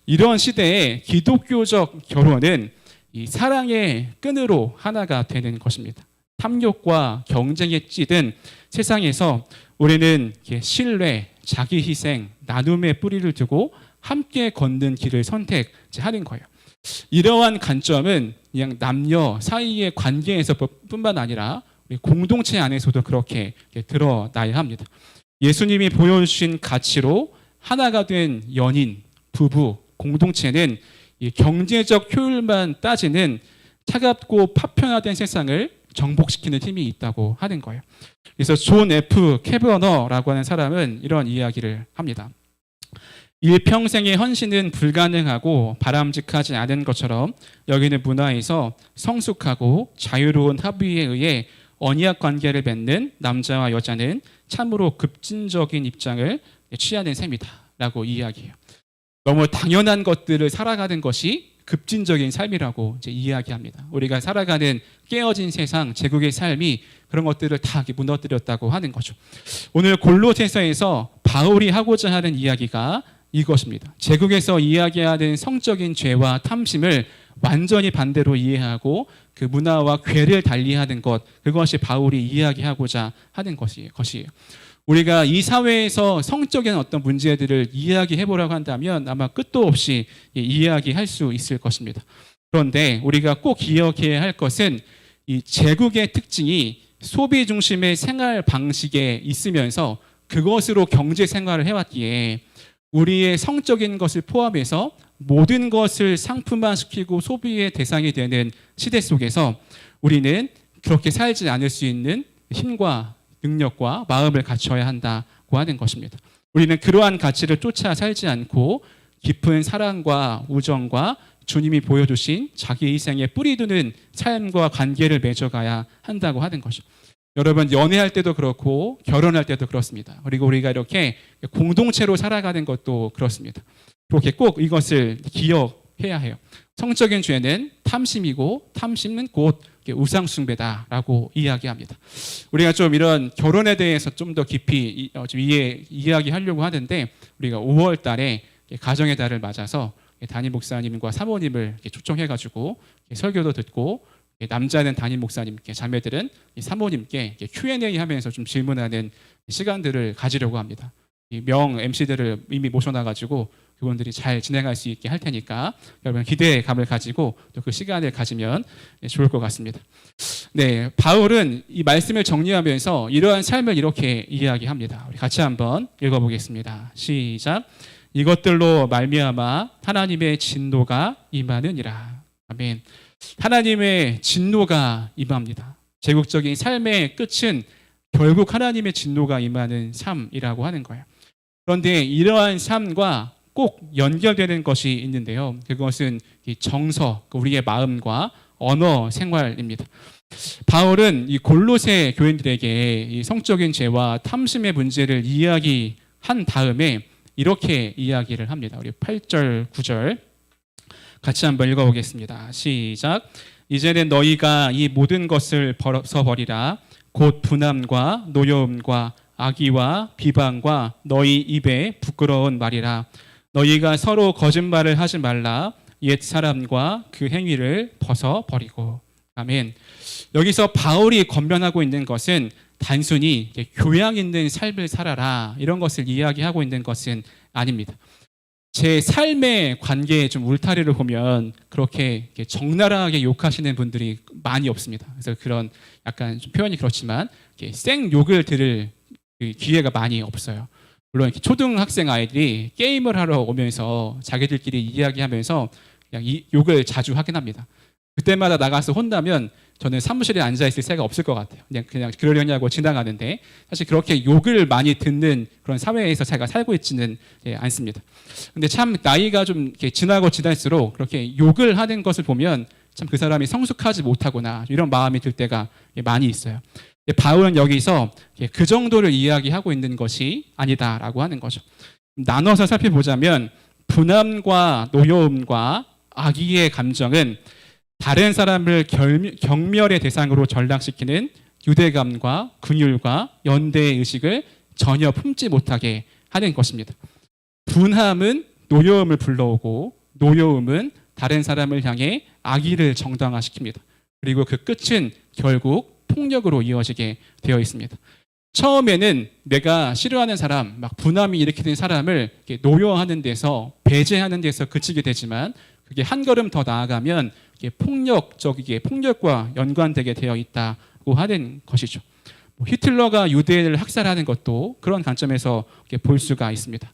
이런 시대에 기독교적 결혼은 이 사랑의 끈으로 하나가 되는 것입니다. 탐욕과 경쟁에 찌든 세상에서 우리는 신뢰, 자기 희생, 나눔의 뿌리를 두고 함께 걷는 길을 선택하는 거예요. 이러한 관점은 그냥 남녀 사이의 관계에서 뿐만 아니라 우리 공동체 안에서도 그렇게 드러나야 합니다. 예수님이 보여주신 가치로 하나가 된 연인, 부부, 공동체는 이 경제적 효율만 따지는 차갑고 파편화된 세상을 정복시키는 힘이 있다고 하는 거예요. 그래서 존 F 캐버너라고 하는 사람은 이런 이야기를 합니다. 일평생의 헌신은 불가능하고 바람직하지 않은 것처럼 여기는 문화에서 성숙하고 자유로운 합의에 의해 언약 관계를 맺는 남자와 여자는 참으로 급진적인 입장을 취하는 셈이다 라고 이야기해요. 너무 당연한 것들을 살아가는 것이 급진적인 삶이라고 이제 이야기합니다. 우리가 살아가는 깨어진 세상, 제국의 삶이 그런 것들을 다 무너뜨렸다고 하는 거죠. 오늘 골로새서에서 바울이 하고자 하는 이야기가 이것입니다. 제국에서 이야기하는 성적인 죄와 탐심을 완전히 반대로 이해하고 그 문화와 괴를 달리하는 것, 그것이 바울이 이야기하고자 하는 것이에요. 우리가 이 사회에서 성적인 어떤 문제들을 이야기해 보라고 한다면 아마 끝도 없이 이야기할 수 있을 것입니다. 그런데 우리가 꼭 기억해야 할 것은 이 제국의 특징이 소비 중심의 생활 방식에 있으면서 그것으로 경제 생활을 해왔기에 우리의 성적인 것을 포함해서 모든 것을 상품화시키고 소비의 대상이 되는 시대 속에서 우리는 그렇게 살지 않을 수 있는 힘과 능력과 마음을 갖춰야 한다고 하는 것입니다. 우리는 그러한 가치를 쫓아 살지 않고 깊은 사랑과 우정과 주님이 보여주신 자기 희생에 뿌리 두는 삶과 관계를 맺어가야 한다고 하는 것이죠. 여러분 연애할 때도 그렇고 결혼할 때도 그렇습니다. 그리고 우리가 이렇게 공동체로 살아가는 것도 그렇습니다. 그렇게 꼭 이것을 기억해야 해요. 성적인 죄는 탐심이고 탐심은 곧 우상숭배다라고 이야기합니다. 우리가 좀 이런 결혼에 대해서 좀 더 깊이 좀 이야기하려고 하는데 우리가 5월 달에 가정의 달을 맞아서 담임 목사님과 사모님을 초청해가지고 설교도 듣고 남자는 담임 목사님께, 자매들은 사모님께 Q&A 하면서 좀 질문하는 시간들을 가지려고 합니다. 명 MC들을 이미 모셔놔가지고 그분들이 잘 진행할 수 있게 할 테니까 여러분 기대감을 가지고 또 그 시간을 가지면 좋을 것 같습니다. 네, 바울은 이 말씀을 정리하면서 이러한 삶을 이렇게 이야기합니다. 우리 같이 한번 읽어보겠습니다. 시작. 이것들로 말미암아 하나님의 진노가 임하느니라. 아멘. 하나님의 진노가 임합니다. 제국적인 삶의 끝은 결국 하나님의 진노가 임하는 삶이라고 하는 거예요. 그런데 이러한 삶과 꼭 연결되는 것이 있는데요. 그것은 이 정서, 우리의 마음과 언어 생활입니다. 바울은 이 골로새 교인들에게 이 성적인 죄와 탐심의 문제를 이야기한 다음에 이렇게 이야기를 합니다. 우리 8절, 9절 같이 한번 읽어보겠습니다. 시작. 이제는 너희가 이 모든 것을 벗어버리라. 곧 분함과 노여움과 악의와 비방과 너희 입에 부끄러운 말이라. 너희가 서로 거짓말을 하지 말라. 옛 사람과 그 행위를 벗어버리고. 아멘. 여기서 바울이 권면하고 있는 것은 단순히 교양 있는 삶을 살아라 이런 것을 이야기하고 있는 것은 아닙니다. 제 삶의 관계에 좀 울타리를 보면 그렇게 적나라하게 욕하시는 분들이 많이 없습니다. 그래서 그런 약간 좀 표현이 그렇지만 생 욕을 들을 기회가 많이 없어요. 물론 이렇게 초등학생 아이들이 게임을 하러 오면서 자기들끼리 이야기하면서 그냥 이 욕을 자주 하긴 합니다. 그때마다 나가서 혼나면 저는 사무실에 앉아 있을 새가 없을 것 같아요. 그냥 그러려냐고 지나가는데 사실 그렇게 욕을 많이 듣는 그런 사회에서 제가 살고 있지는 않습니다. 근데 참 나이가 좀 이렇게 지나고 지날수록 그렇게 욕을 하는 것을 보면 참 그 사람이 성숙하지 못하구나 이런 마음이 들 때가 많이 있어요. 바울은 여기서 그 정도를 이야기하고 있는 것이 아니다라고 하는 거죠. 나눠서 살펴보자면 분함과 노여움과 악의의 감정은 다른 사람을 경멸의 대상으로 전락시키는 유대감과 긍휼과 연대의 의식을 전혀 품지 못하게 하는 것입니다. 분함은 노여움을 불러오고 노여움은 다른 사람을 향해 악의를 정당화시킵니다. 그리고 그 끝은 결국 폭력으로 이어지게 되어 있습니다. 처음에는 내가 싫어하는 사람, 막 분함이 일으키는 사람을 노여워하는 데서 배제하는 데서 그치게 되지만 그게 한 걸음 더 나아가면 폭력적이게 폭력과 연관되게 되어 있다고 하는 것이죠. 히틀러가 유대인을 학살하는 것도 그런 관점에서 볼 수가 있습니다.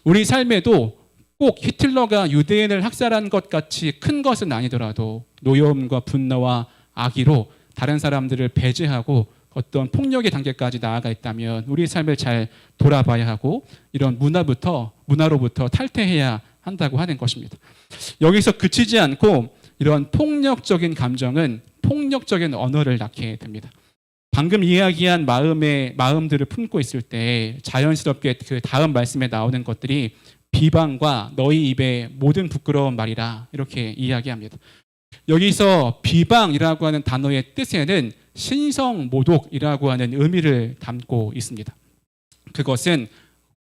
우리 삶에도 꼭 히틀러가 유대인을 학살한 것 같이 큰 것은 아니더라도 노여움과 분노와 악의로 다른 사람들을 배제하고 어떤 폭력의 단계까지 나아가 있다면 우리 삶을 잘 돌아봐야 하고 이런 문화로부터 탈퇴해야 한다고 하는 것입니다. 여기서 그치지 않고 이런 폭력적인 감정은 폭력적인 언어를 낳게 됩니다. 방금 이야기한 마음들을 품고 있을 때 자연스럽게 그 다음 말씀에 나오는 것들이 비방과 너희 입에 모든 부끄러운 말이라 이렇게 이야기합니다. 여기서 비방이라고 하는 단어의 뜻에는 신성모독이라고 하는 의미를 담고 있습니다. 그것은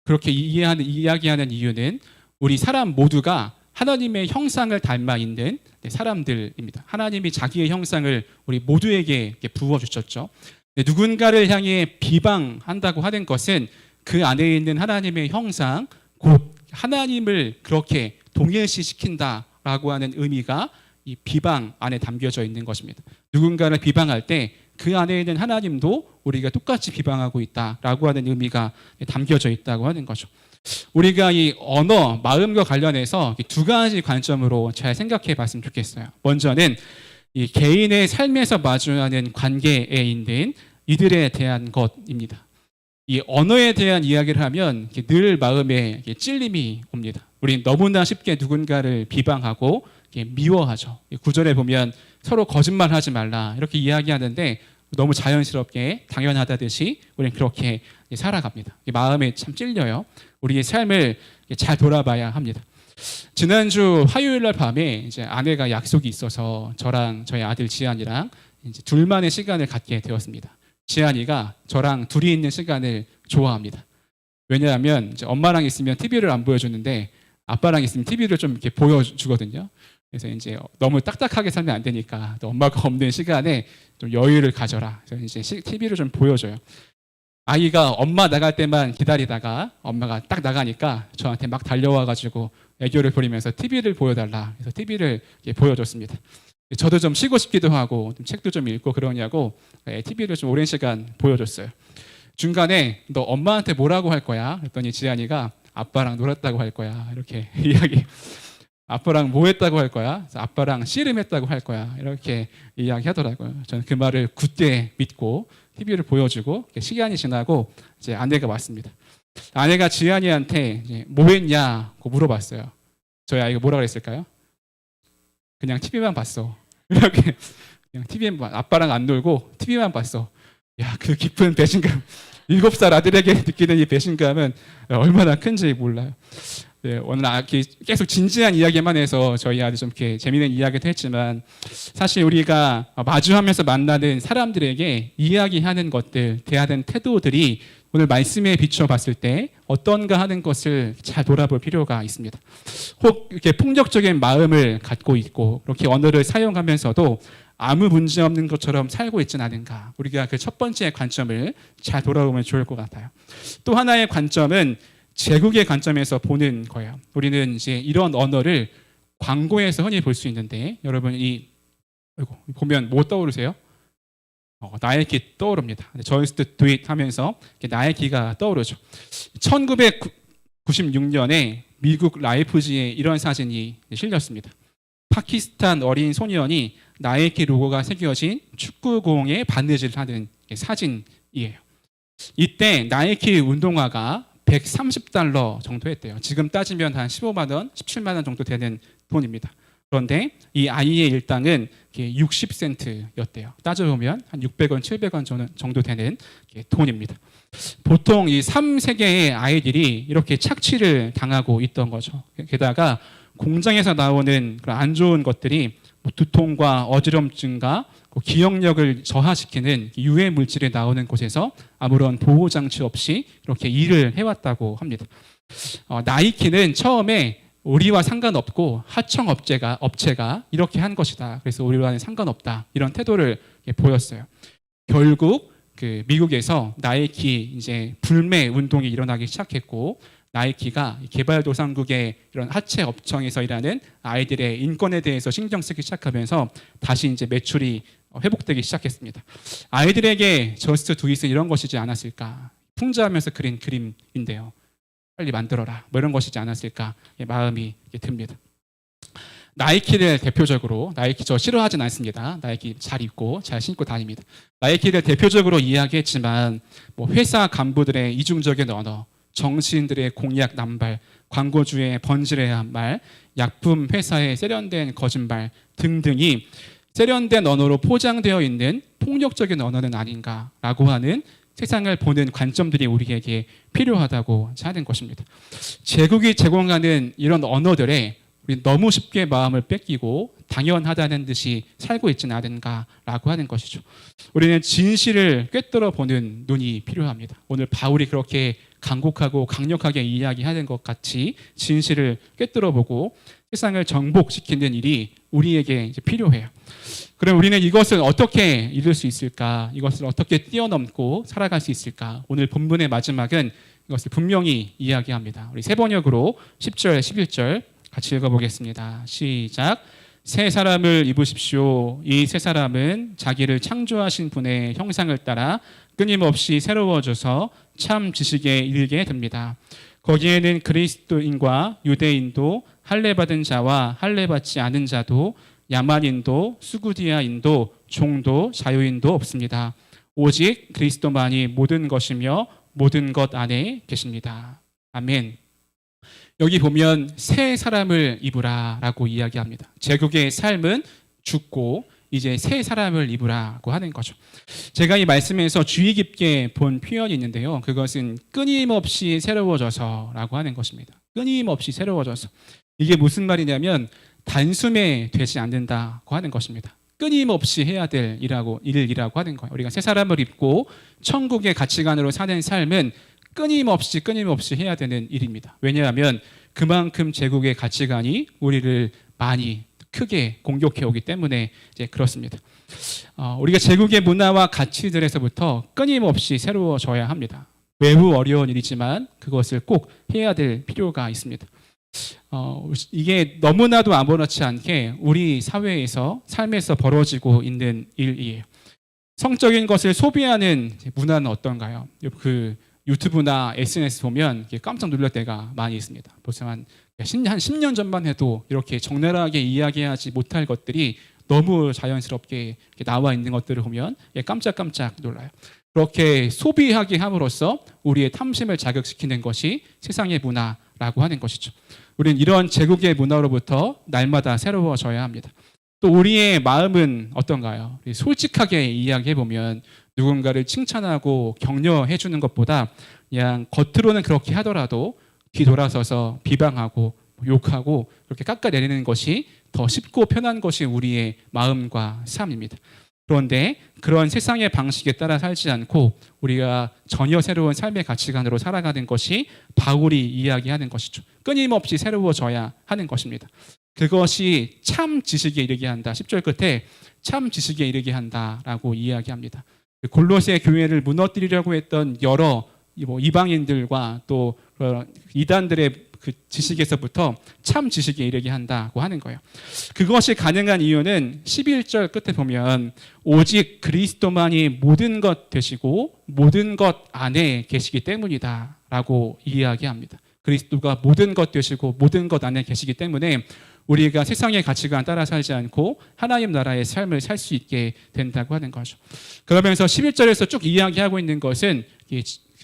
그렇게 이야기하는 이유는 우리 사람 모두가 하나님의 형상을 닮아 있는 사람들입니다. 하나님이 자기의 형상을 우리 모두에게 부어주셨죠. 누군가를 향해 비방한다고 하는 것은 그 안에 있는 하나님의 형상, 곧 하나님을 그렇게 동일시시킨다라고 하는 의미가 이 비방 안에 담겨져 있는 것입니다. 누군가를 비방할 때 그 안에 있는 하나님도 우리가 똑같이 비방하고 있다라고 하는 의미가 담겨져 있다고 하는 거죠. 우리가 이 언어, 마음과 관련해서 두 가지 관점으로 잘 생각해 봤으면 좋겠어요. 먼저는 이 개인의 삶에서 마주하는 관계에 있는 이들에 대한 것입니다. 이 언어에 대한 이야기를 하면 늘 마음에 찔림이 옵니다. 우린 너무나 쉽게 누군가를 비방하고 미워하죠. 구절에 보면 서로 거짓말하지 말라 이렇게 이야기하는데 너무 자연스럽게 당연하다듯이 우리는 그렇게 살아갑니다. 이 마음에 참 찔려요. 우리의 삶을 잘 돌아봐야 합니다. 지난주 화요일 날 밤에 이제 아내가 약속이 있어서 저랑 저희 아들 지안이랑 이제 둘만의 시간을 갖게 되었습니다. 지안이가 저랑 둘이 있는 시간을 좋아합니다. 왜냐하면 이제 엄마랑 있으면 TV를 안 보여주는데 아빠랑 있으면 TV를 좀 이렇게 보여주거든요. 그래서 이제 너무 딱딱하게 살면 안 되니까 또 엄마가 없는 시간에 좀 여유를 가져라. 그래서 이제 TV를 좀 보여줘요. 아이가 엄마 나갈 때만 기다리다가 엄마가 딱 나가니까 저한테 막 달려와가지고 애교를 부리면서 TV를 보여달라. 그래서 TV를 보여줬습니다. 저도 좀 쉬고 싶기도 하고 좀 책도 좀 읽고 그러냐고 TV를 좀 오랜 시간 보여줬어요. 중간에 너 엄마한테 뭐라고 할 거야? 그랬더니 지안이가 아빠랑 놀았다고 할 거야. 이렇게 이야기. 아빠랑 뭐 했다고 할 거야? 그래서 아빠랑 씨름했다고 할 거야. 이렇게 이야기하더라고요. 저는 그 말을 굳게 믿고 TV를 보여주고 시간이 지나고 이제 아내가 왔습니다. 아내가 지안이한테 이제 뭐 했냐고 물어봤어요. 저희 아이가 뭐라 그랬을까요? 그냥 TV만 봤어. 이렇게 그냥 TV만 아빠랑 안 놀고 TV만 봤어. 야, 그 깊은 배신감. 7살 아들에게 느끼는 이 배신감은 얼마나 큰지 몰라요. 네, 오늘 계속 진지한 이야기만 해서 저희 아들 좀 이렇게 재미있는 이야기도 했지만 사실 우리가 마주하면서 만나는 사람들에게 이야기하는 것들, 대하는 태도들이 오늘 말씀에 비추어 봤을 때 어떤가 하는 것을 잘 돌아볼 필요가 있습니다. 혹 이렇게 폭력적인 마음을 갖고 있고 그렇게 언어를 사용하면서도 아무 문제 없는 것처럼 살고 있지는 않은가. 우리가 그 첫 번째 관점을 잘 돌아보면 좋을 것 같아요. 또 하나의 관점은 제국의 관점에서 보는 거예요. 우리는 이제 이런 언어를 광고에서 흔히 볼 수 있는데 여러분 보면 뭐 떠오르세요? 나이키 떠오릅니다. Just do it 하면서 나이키가 떠오르죠. 1996년에 미국 라이프지에 이런 사진이 실렸습니다. 파키스탄 어린 소년이 나이키 로고가 새겨진 축구공에 바느질을 하는 사진이에요. 이때 나이키 운동화가 $130 정도 했대요. 지금 따지면 한 15만 원, 17만 원 정도 되는 돈입니다. 그런데 이 아이의 일당은 60센트였대요. 따져보면 한 600원, 700원 정도 되는 돈입니다. 보통 이 3세계의 아이들이 이렇게 착취를 당하고 있던 거죠. 게다가 공장에서 나오는 그런 안 좋은 것들이 두통과 어지럼증과 기억력을 저하시키는 유해 물질이 나오는 곳에서 아무런 보호 장치 없이 이렇게 일을 해왔다고 합니다. 나이키는 처음에 우리와 상관없고 하청 업체가 이렇게 한 것이다. 그래서 우리와는 상관없다. 이런 태도를 보였어요. 결국 그 미국에서 나이키 이제 불매 운동이 일어나기 시작했고 나이키가 개발도상국의 이런 하체 업청에서 일하는 아이들의 인권에 대해서 신경 쓰기 시작하면서 다시 이제 매출이 회복되기 시작했습니다. 아이들에게 저스트 두잇은 이런 것이지 않았을까? 풍자하면서 그린 그림인데요. 빨리 만들어라. 뭐 이런 것이지 않았을까? 마음이 듭니다. 나이키를 대표적으로 나이키 저 싫어하진 않습니다. 나이키 잘 입고 잘 신고 다닙니다. 나이키를 대표적으로 이야기했지만 뭐 회사 간부들의 이중적인 언어, 정치인들의 공약 남발, 광고주의 번지르한 말, 약품 회사의 세련된 거짓말 등등이 세련된 언어로 포장되어 있는 폭력적인 언어는 아닌가라고 하는 세상을 보는 관점들이 우리에게 필요하다고 하는 것입니다. 제국이 제공하는 이런 언어들에 우리 너무 쉽게 마음을 뺏기고 당연하다는 듯이 살고 있지는 않은가라고 하는 것이죠. 우리는 진실을 꿰뚫어 보는 눈이 필요합니다. 오늘 바울이 그렇게 간곡하고 강력하게 이야기하는 것 같이 진실을 꿰뚫어 보고 세상을 정복시키는 일이 우리에게 이제 필요해요. 그럼 우리는 이것을 어떻게 이룰 수 있을까? 이것을 어떻게 뛰어넘고 살아갈 수 있을까? 오늘 본문의 마지막은 이것을 분명히 이야기합니다. 우리 세 번역으로 10절, 11절 같이 읽어보겠습니다. 시작. 새 사람을 입으십시오. 이 새 사람은 자기를 창조하신 분의 형상을 따라 끊임없이 새로워져서 참 지식에 이르게 됩니다. 거기에는 그리스도인과 유대인도 할례받은 자와 할례받지 않은 자도 야만인도 수구디아인도 종도 자유인도 없습니다. 오직 그리스도만이 모든 것이며 모든 것 안에 계십니다. 아멘. 여기 보면 새 사람을 입으라 라고 이야기합니다. 제국의 삶은 죽고 이제 새 사람을 입으라고 하는 거죠. 제가 이 말씀에서 주의 깊게 본 표현이 있는데요. 그것은 끊임없이 새로워져서라고 하는 것입니다. 끊임없이 새로워져서. 이게 무슨 말이냐면 단숨에 되지 않는다고 하는 것입니다. 끊임없이 해야 될 일이라고 하는 거예요. 우리가 새 사람을 입고 천국의 가치관으로 사는 삶은 끊임없이 해야 되는 일입니다. 왜냐하면 그만큼 제국의 가치관이 우리를 많이 크게 공격해 오기 때문에 이제 그렇습니다. 우리가 제국의 문화와 가치들에서부터 끊임없이 새로워져야 합니다. 매우 어려운 일이지만 그것을 꼭 해야 될 필요가 있습니다. 이게 너무나도 아무렇지 않게 우리 사회에서 삶에서 벌어지고 있는 일이에요. 성적인 것을 소비하는 문화는 어떤가요? 그 유튜브나 SNS 보면 깜짝 놀랄 때가 많이 있습니다. 벌써 한 10년 전만 해도 이렇게 적나라하게 이야기하지 못할 것들이 너무 자연스럽게 나와 있는 것들을 보면 깜짝깜짝 놀라요. 그렇게 소비하게 함으로써 우리의 탐심을 자극시키는 것이 세상의 문화라고 하는 것이죠. 우리는 이런 제국의 문화로부터 날마다 새로워져야 합니다. 또 우리의 마음은 어떤가요? 솔직하게 이야기해보면 누군가를 칭찬하고 격려해 주는 것보다 그냥 겉으로는 그렇게 하더라도 뒤돌아서서 비방하고 욕하고 그렇게 깎아내리는 것이 더 쉽고 편한 것이 우리의 마음과 삶입니다. 그런데 그런 세상의 방식에 따라 살지 않고 우리가 전혀 새로운 삶의 가치관으로 살아가는 것이 바울이 이야기하는 것이죠. 끊임없이 새로워져야 하는 것입니다. 그것이 참 지식에 이르게 한다. 10절 끝에 참 지식에 이르게 한다라고 이야기합니다. 골로새 교회를 무너뜨리려고 했던 여러 이방인들과 또 이단들의 그 지식에서부터 참 지식에 이르게 한다고 하는 거예요. 그것이 가능한 이유는 11절 끝에 보면 오직 그리스도만이 모든 것 되시고 모든 것 안에 계시기 때문이다라고 이야기합니다. 그리스도가 모든 것 되시고 모든 것 안에 계시기 때문에 우리가 세상의 가치관 따라 살지 않고 하나님 나라의 삶을 살 수 있게 된다고 하는 거죠. 그러면서 11절에서 쭉 이야기하고 있는 것은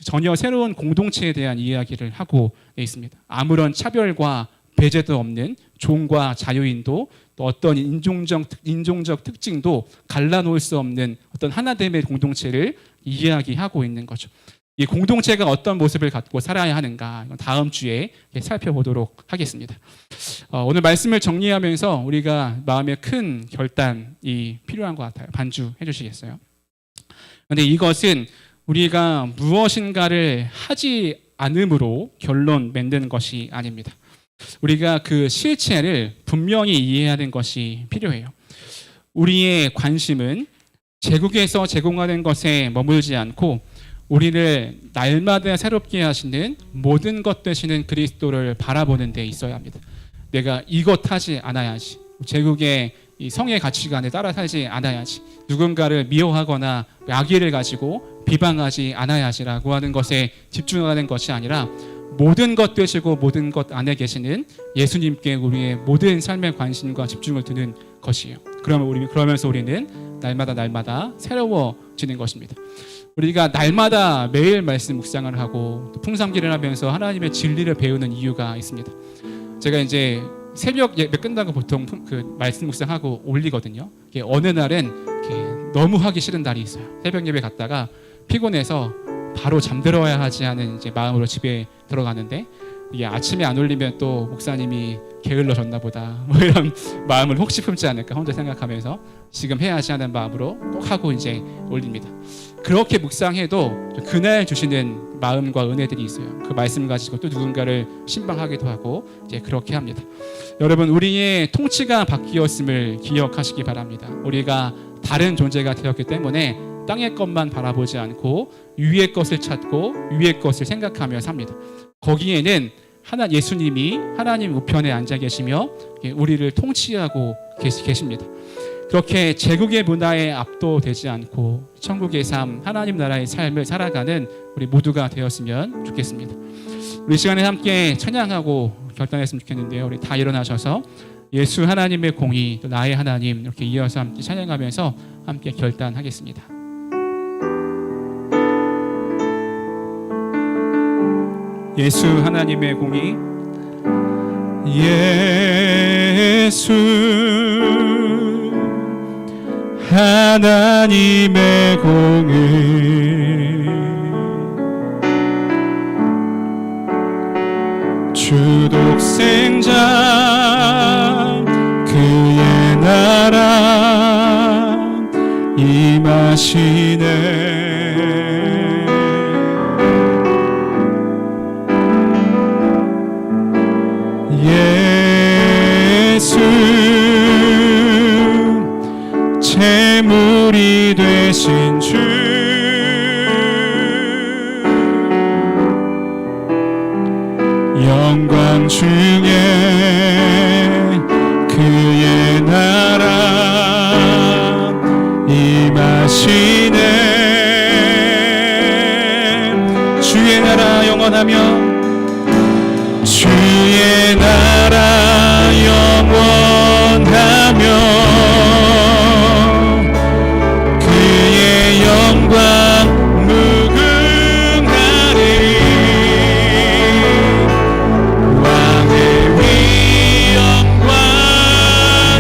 전혀 새로운 공동체에 대한 이야기를 하고 있습니다. 아무런 차별과 배제도 없는 종과 자유인도 또 어떤 인종적 특징도 갈라놓을 수 없는 어떤 하나됨의 공동체를 이야기하고 있는 거죠. 이 공동체가 어떤 모습을 갖고 살아야 하는가 다음 주에 살펴보도록 하겠습니다. 오늘 말씀을 정리하면서 우리가 마음에 큰 결단이 필요한 것 같아요. 반주해 주시겠어요? 그런데 이것은 우리가 무엇인가를 하지 않음으로 결론 맺는 것이 아닙니다. 우리가 그 실체를 분명히 이해하는 것이 필요해요. 우리의 관심은 제국에서 제공하는 것에 머물지 않고 우리를 날마다 새롭게 하시는 모든 것 되시는 그리스도를 바라보는 데 있어야 합니다. 내가 이것 하지 않아야지. 제국의 이 성의 가치관에 따라 살지 않아야지. 누군가를 미워하거나 악의를 가지고 비방하지 않아야지라고 하는 것에 집중하는 것이 아니라 모든 것 되시고 모든 것 안에 계시는 예수님께 우리의 모든 삶의 관심과 집중을 두는 것이에요. 그러면서 우리는 날마다 새로워지는 것입니다. 우리가 날마다 매일 말씀 묵상을 하고 풍성기를 하면서 하나님의 진리를 배우는 이유가 있습니다. 제가 이제 새벽 예배 끝나고 보통 그 말씀 묵상하고 올리거든요. 어느 날은 너무 하기 싫은 날이 있어요. 새벽 예배 갔다가 피곤해서 바로 잠들어야 하지 하는 이제 마음으로 집에 들어가는데 이게 아침에 안 올리면 또 목사님이 게을러졌나 보다 뭐 이런 마음을 혹시 품지 않을까 혼자 생각하면서 지금 해야지 하는 마음으로 꼭 하고 이제 올립니다. 그렇게 묵상해도 그날 주시는 마음과 은혜들이 있어요. 그 말씀 가지고 또 누군가를 신방하기도 하고 이제 그렇게 합니다. 여러분 우리의 통치가 바뀌었음을 기억하시기 바랍니다. 우리가 다른 존재가 되었기 때문에 땅의 것만 바라보지 않고 위의 것을 찾고 위의 것을 생각하며 삽니다. 거기에는 예수님이 하나님 우편에 앉아 계시며 우리를 통치하고 계십니다. 그렇게 제국의 문화에 압도되지 않고 천국의 삶, 하나님 나라의 삶을 살아가는 우리 모두가 되었으면 좋겠습니다. 우리 시간에 함께 찬양하고 결단했으면 좋겠는데요. 우리 다 일어나셔서 예수 하나님의 공의, 또 나의 하나님 이렇게 이어서 함께 찬양하면서 함께 결단하겠습니다. 예수 하나님의 공의, 예수 하나님의 공을 주 독생자 그의 나라 임하시네. 예수 재물이 되신 주 영광 중에 그의 나라 임하시네. 주의 나라 영원하며 주의 나라 영원하며 그의 영광 무궁하리. 왕의 위엄과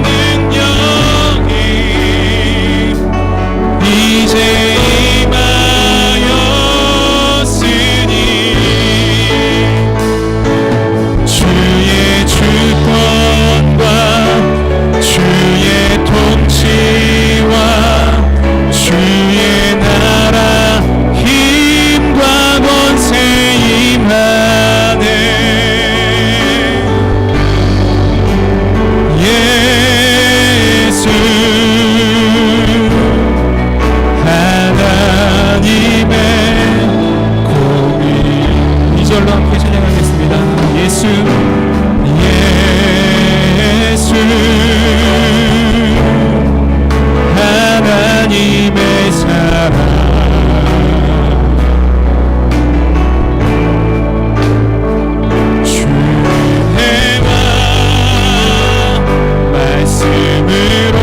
능력이 이제 임하였으니 주의 주권과 주의 통치와 주의 나라 힘과 권세 임하네. 예수 하나님의 공의. 이 절로 함께 찬양하겠습니다. 예수 예수 하나님의 사랑 주혜와 말씀으로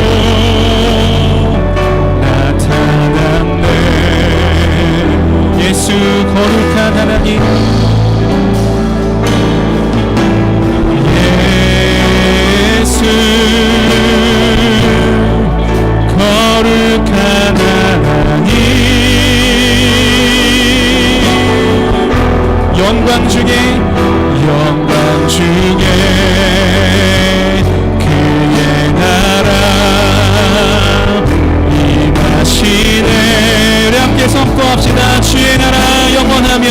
나타났네. 예수 거룩한 하나님 예수 거룩한 하나님 영광 중에 그의 나라 임하시네. 우리 함께 선포합시다. 주의 나라 영원하며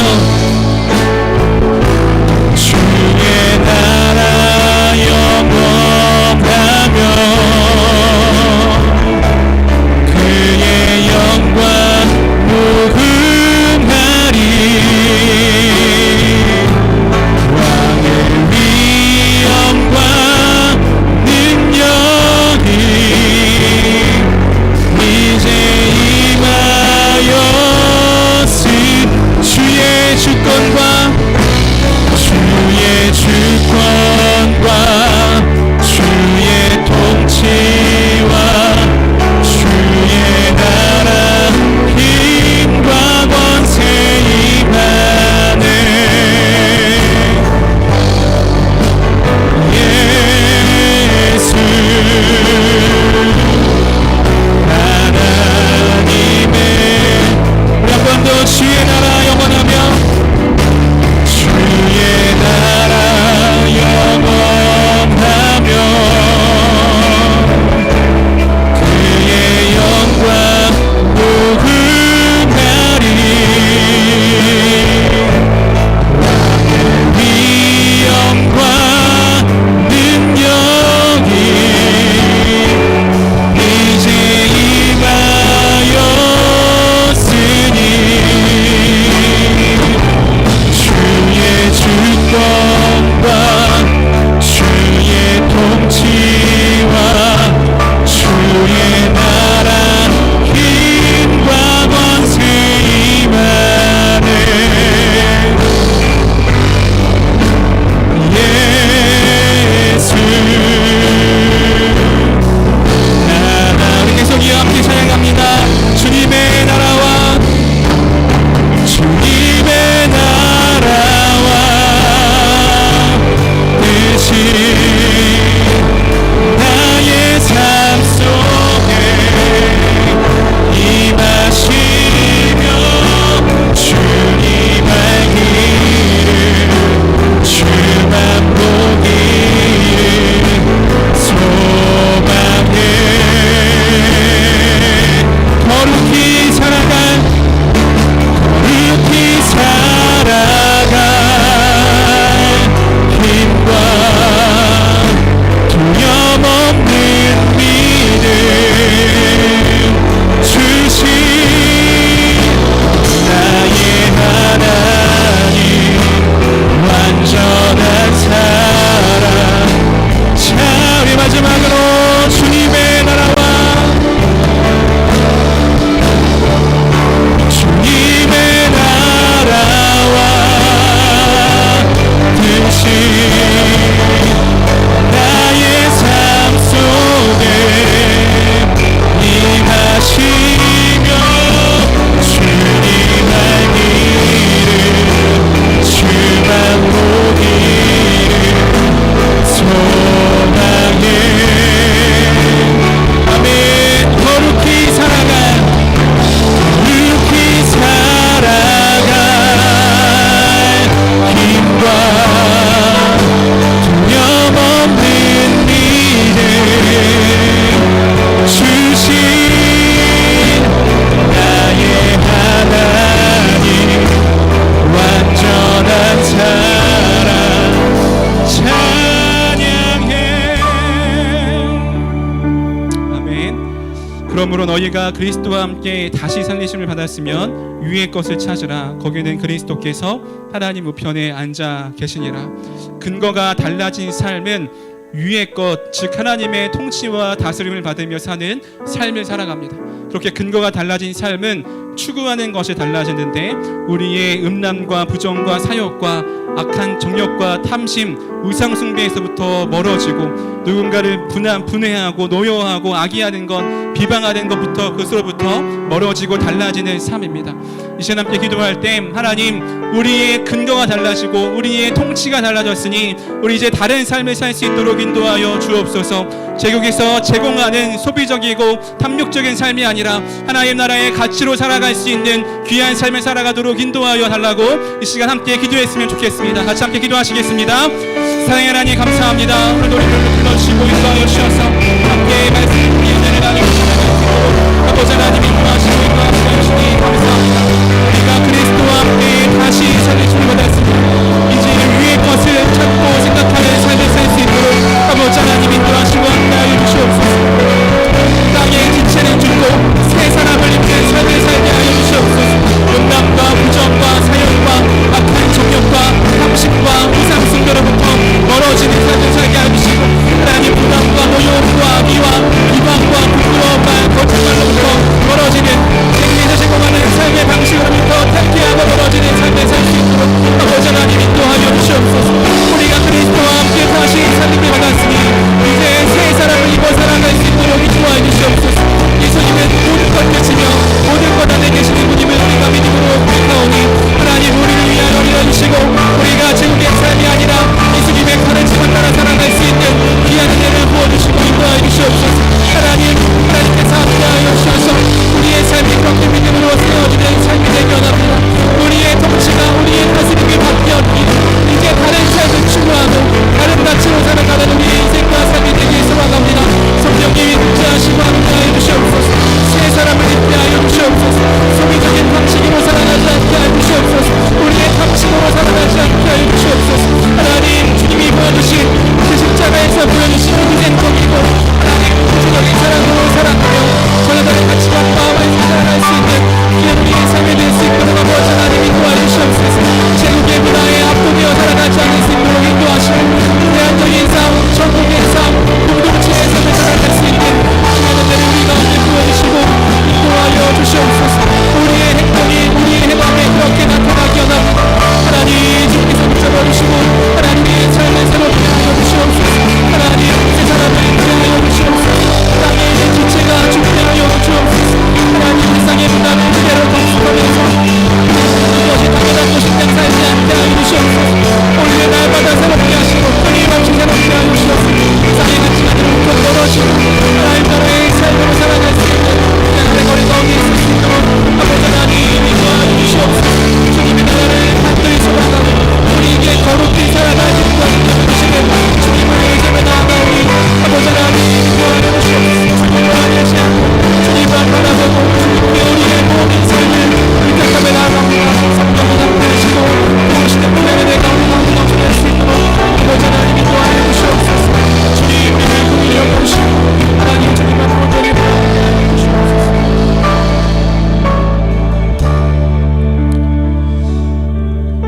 주의 나라 영원하며 그의 영광 무궁하리. 왕의 위엄과 능력이 이제 임하였으니 주의 주권 그러므로 너희가 그리스도와 함께 다시 살리심을 받았으면 위의 것을 찾으라. 거기는 그리스도께서 하나님 우편에 앉아 계시니라. 근거가 달라진 삶은 위의 것, 즉 하나님의 통치와 다스림을 받으며 사는 삶을 살아갑니다. 그렇게 근거가 달라진 삶은 추구하는 것이 달라지는데 우리의 음란과 부정과 사욕과 악한 정욕과 탐심, 우상숭배에서부터 멀어지고 누군가를 분해하고 노여워하고 악의하는 것, 비방하는 것부터 그것으로부터 멀어지고 달라지는 삶입니다. 이 시간 함께 기도할 때 하나님, 우리의 근거가 달라지고 우리의 통치가 달라졌으니 우리 이제 다른 삶을 살 수 있도록 인도하여 주옵소서. 제국에서 제공하는 소비적이고 탐욕적인 삶이 아니라 하나님 나라의 가치로 살아갈 수 있는 귀한 삶을 살아가도록 인도하여 달라고 이 시간 함께 기도했으면 좋겠습니다. 같이 함께 기도하시겠습니다. 사랑의 하나님 감사합니다. 오늘 우리를 불러주시고 인도하여 주셔서 함께 말씀을 우리 은혜를 나누고 아버지 하나님 인도하시고 인도하시고 주시니 감사합니다. 우리가 그리스도와 함께 다시 살리심을 받았습니다. 이제 위의 것을 찾고 생각하는 삶을 살 수 있도록 아버지 하나님 인도하시고 함께하여 주시옵소서. 땅의 지체는 죽고 새 사람을 입는 삶을 살게 하여 주시옵소서. 음란과 부정과 사욕과 악한 정욕과 탐심과 우상숭배로부터 멀어지는 삶을 살게 하여 주시고 하나님 부담과 노여움과 악의와 비방과 부끄러움과 거짓말로부터 멀어지는 세계에서 제공하는 삶의 방식으로부터 탈피하고 멀어지는 삶을 살 수 있도록 아버지 하나님 인도하여 주시옵소서. 우리가 그리스도와 함께 다시 살림을 받았으니 이제 새 사람을 입어 살아갈 수 있도록 인도하여 주시옵소서. 예수님은 모든 것 끝이며 모든 것 안에 계시는 분임을 우리가 믿음으로 고백하오니 하나님 우리를 위하여 일어주시고 우리가 제국의 삶이 아니라 예수님의 가르침을 따라 살아갈 수 있는 귀한 은혜를 부어주시고 인도하여 주시옵소서. 하나님께서 함께하여 주셔서 우리의 삶이 그렇게 믿음으로 세워지는 삶이 되게 원합니다. 우리의 통치가 우리의 다스림을 받게 얻기 이제 다른 삶을 추구하고 다른 가치로 살아가는 우리의 인생과 삶이 되길 소망합니다. 성령님이 함께하시고 함께하여 주시옵소서. 새 사람을 입게 하여 주시옵소서. 소비적인 방식으로 살아가지 않게 하여 주시옵소서. 우리의 탐심으로 살아가지 않게 하여 주시옵소서. 하나님 주님이 보여주신 그 십자가에서 보여주신 희생적이고 하나님 구주적인 사랑으로 살아가며 전하다는 가치관과 마음을 살아갈 수 있는 귀한 우리의 삶이 될 수 있도록 아버지 하나님 인도하여 주시옵소서. 제국의 문화에 압도되어 살아가지 않을 수 있도록 인도하시고 대안적인 삶, 천국의 삶, 공동체의 삶을 살아갈 수 있는 귀한 은혜를 우리 가운데 보여주시고 인도하여 주시옵소서. 우리의 행동이 우리의 해방에 그렇게 나타나게 원합니다. 하나님 주께서 붙잡아주시고 하나님의 삶을 새롭게 하여 주시옵소서. 하나님 새 사람을 입게 하여 주시옵소서. 땅에 있는 지체가 죽게 하여 주시옵소서. 하나님 세상의 문화를 그대로 덕수하면서 이것이 당연한 것인 양 살지 않게 하여 주시옵소서. 우리를 날마다 새롭게 하시고 끊임없이 새롭게 하여 주시옵소서. 세상의 가치관으로부터 멀어지고 하나님 나라의 삶으로 살아갈 수 있는 그냥 거리 가운데 있을 수 있도록 아버지 하나님 인도하여 주시옵소서. 주님의 나라를 반드시 소망하고 우리에게 거룩히 살아갈 힘과 능력을 주시는 주님을 의지하며 나아가오니 아버지 하나님 인도하여 주시옵소서. 주님을 하시지 않고 주님을 바라보고 주님께 우리의 모든 삶을 의탁하며 나아갑니다. 성령이 함께하시고 도우시는 분야를 내 가운데 넘쳐날 수 있도록 아버지 하나님 인도하여 주시옵소서. 주님 우리를 긍휼히 여겨주시고 하나님 주님의 보좌를 주시옵소서.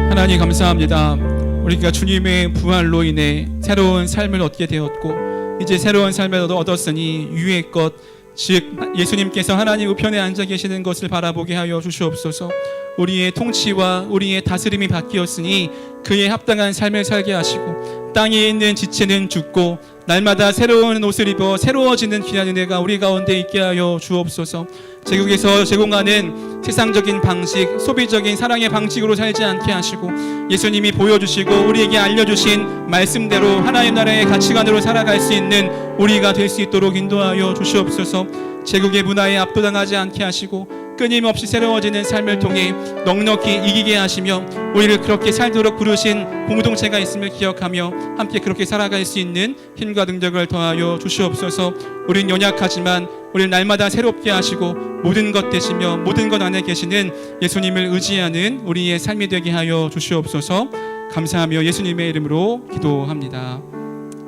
하나님 감사합니다. 우리가 주님의 부활로 인해 새로운 삶을 얻게 되었고 이제 새로운 삶을 얻었으니 위의 것, 즉 예수님께서 하나님 우편에 앉아 계시는 것을 바라보게 하여 주시옵소서. 우리의 통치와 우리의 다스림이 바뀌었으니 그에 합당한 삶을 살게 하시고 땅에 있는 지체는 죽고 날마다 새로운 옷을 입어 새로워지는 귀한 은혜가 우리 가운데 있게 하여 주옵소서. 제국에서 제공하는 세상적인 방식, 소비적인 사랑의 방식으로 살지 않게 하시고 예수님이 보여주시고 우리에게 알려주신 말씀대로 하나님 나라의 가치관으로 살아갈 수 있는 우리가 될 수 있도록 인도하여 주시옵소서. 제국의 문화에 압도당하지 않게 하시고 끊임없이 새로워지는 삶을 통해 넉넉히 이기게 하시며 우리를 그렇게 살도록 부르신 공동체가 있음을 기억하며 함께 그렇게 살아갈 수 있는 힘과 능력을 더하여 주시옵소서. 우린 연약하지만 우리를 날마다 새롭게 하시고 모든 것 되시며 모든 것 안에 계시는 예수님을 의지하는 우리의 삶이 되게 하여 주시옵소서. 감사하며 예수님의 이름으로 기도합니다.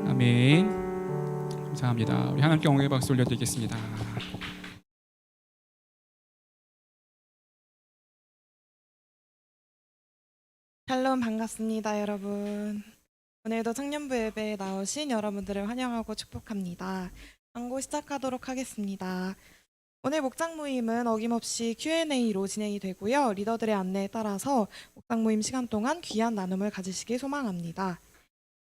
아멘. 감사합니다. 우리 하나님께 옹의 박수 올려드리겠습니다. 샬롬 반갑습니다, 여러분. 오늘도 청년부 예배에 나오신 여러분들을 환영하고 축복합니다. 광고 시작하도록 하겠습니다. 오늘 목장 모임은 어김없이 Q&A로 진행이 되고요. 리더들의 안내에 따라서 목장 모임 시간 동안 귀한 나눔을 가지시길 소망합니다.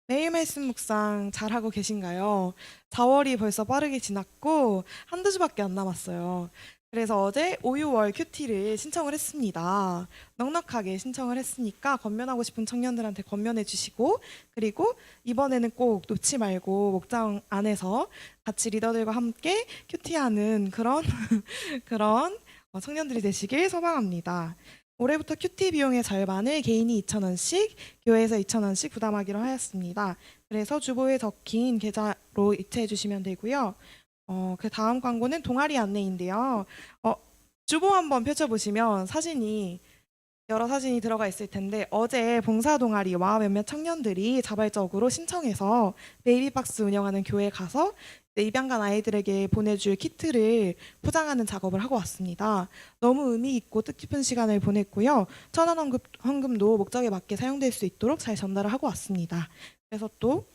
매일 말씀 묵상 잘하고 계신가요? 4월이 벌써 빠르게 지났고 한두 주밖에 안 남았어요. 그래서 어제 5, 6월 큐티를 신청을 했습니다. 넉넉하게 신청을 했으니까 건면하고 싶은 청년들한테 건면해 주시고, 그리고 이번에는 꼭 놓지 말고 목장 안에서 같이 리더들과 함께 큐티하는 그런 청년들이 되시길 소망합니다. 올해부터 큐티 비용의 절반을 개인이 2,000원씩, 교회에서 2,000원씩 부담하기로 하였습니다. 그래서 주보에 적힌 계좌로 이체해 주시면 되고요. 그 다음 광고는 동아리 안내인데요. 주보 한번 펼쳐보시면 여러 사진이 들어가 있을 텐데, 어제 봉사 동아리와 몇몇 청년들이 자발적으로 신청해서 베이비박스 운영하는 교회에 가서 입양간 아이들에게 보내줄 키트를 포장하는 작업을 하고 왔습니다. 너무 의미 있고 뜻깊은 시간을 보냈고요. 1,000원 헌금도 목적에 맞게 사용될 수 있도록 잘 전달을 하고 왔습니다. 그래서 또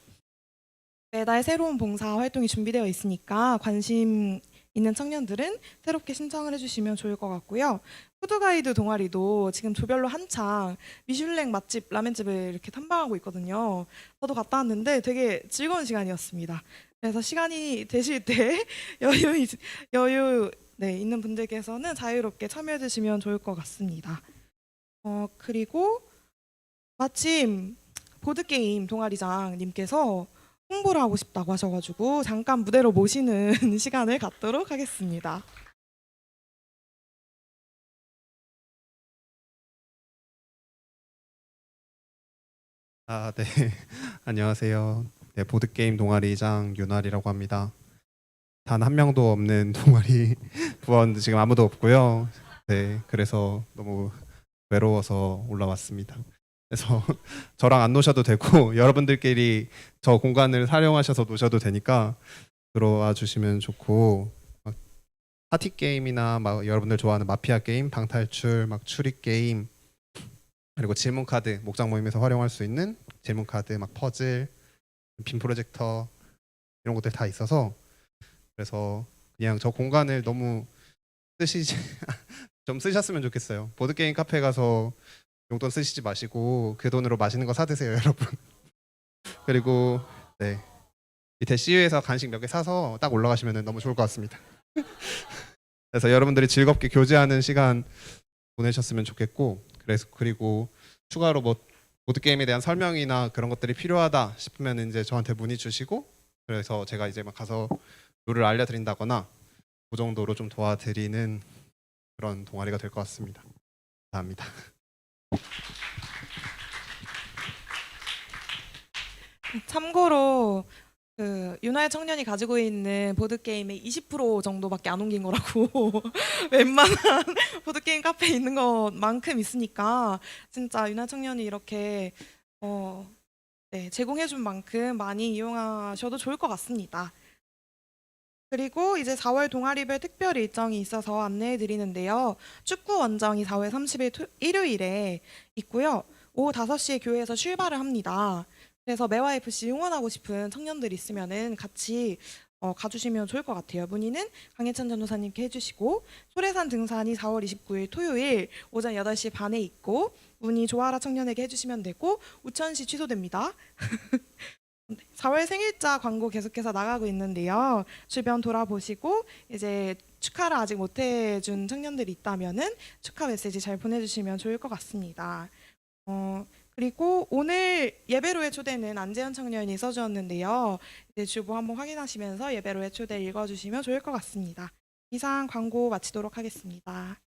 매달 새로운 봉사 활동이 준비되어 있으니까 관심 있는 청년들은 새롭게 신청을 해주시면 좋을 것 같고요. 푸드가이드 동아리도 지금 조별로 한창 미슐랭 맛집 라멘집을 이렇게 탐방하고 있거든요. 저도 갔다 왔는데 되게 즐거운 시간이었습니다. 그래서 시간이 되실 때 여유 있는 분들께서는 자유롭게 참여해 주시면 좋을 것 같습니다. 그리고 마침 보드게임 동아리장님께서 홍보를 하고 싶다고 하셔가지고 잠깐 무대로 모시는 시간을 갖도록 하겠습니다. 네. 안녕하세요. 네, 보드게임 동아리장 윤활이라고 합니다. 단 한 명도 없는 동아리 부원 지금 아무도 없고요. 네, 그래서 너무 외로워서 올라왔습니다. 그래서 저랑 안 노셔도 되고 여러분들끼리 저 공간을 활용하셔서 노셔도 되니까 들어와 주시면 좋고, 파티 게임이나 막 여러분들 좋아하는 마피아 게임, 방탈출, 막 추리 게임, 그리고 질문 카드, 목장 모임에서 활용할 수 있는 질문 카드, 막 퍼즐, 빔 프로젝터 이런 것들 다 있어서, 그래서 그냥 저 공간을 너무 좀 쓰셨으면 좋겠어요. 보드 게임 카페 가서 용돈 쓰시지 마시고 그 돈으로 맛있는 거 사 드세요, 여러분. 그리고 네, 밑에 CU에서 간식 몇 개 사서 딱 올라가시면 너무 좋을 것 같습니다. 그래서 여러분들이 즐겁게 교제하는 시간 보내셨으면 좋겠고, 그리고 추가로 뭐 보드 게임에 대한 설명이나 그런 것들이 필요하다 싶으면 이제 저한테 문의 주시고, 그래서 제가 이제 막 가서 룰을 알려드린다거나 그 정도로 좀 도와드리는 그런 동아리가 될 것 같습니다. 감사합니다. 참고로 그 윤활 청년이 가지고 있는 보드 게임의 20% 정도밖에 안 옮긴 거라고. 웬만한 보드 게임 카페에 있는 것만큼 있으니까 진짜 윤활 청년이 이렇게 제공해준 만큼 많이 이용하셔도 좋을 것 같습니다. 그리고 이제 4월 동아리별 특별 일정이 있어서 안내해 드리는데요. 축구 원정이 4월 30일 일요일에 있고요. 오후 5시에 교회에서 출발을 합니다. 그래서 매화 FC 응원하고 싶은 청년들 있으면은 같이 가주시면 좋을 것 같아요. 문의는 강혜찬 전도사님께 해주시고, 소래산 등산이 4월 29일 토요일 오전 8시 반에 있고, 문의 조아라 청년에게 해주시면 되고, 우천시 취소됩니다. 4월 생일자 광고 계속해서 나가고 있는데요. 주변 돌아보시고 이제 축하를 아직 못 해준 청년들이 있다면은 축하 메시지 잘 보내주시면 좋을 것 같습니다. 그리고 오늘 예배로의 초대는 안재현 청년이 써주었는데요. 이제 주보 한번 확인하시면서 예배로의 초대 읽어주시면 좋을 것 같습니다. 이상 광고 마치도록 하겠습니다.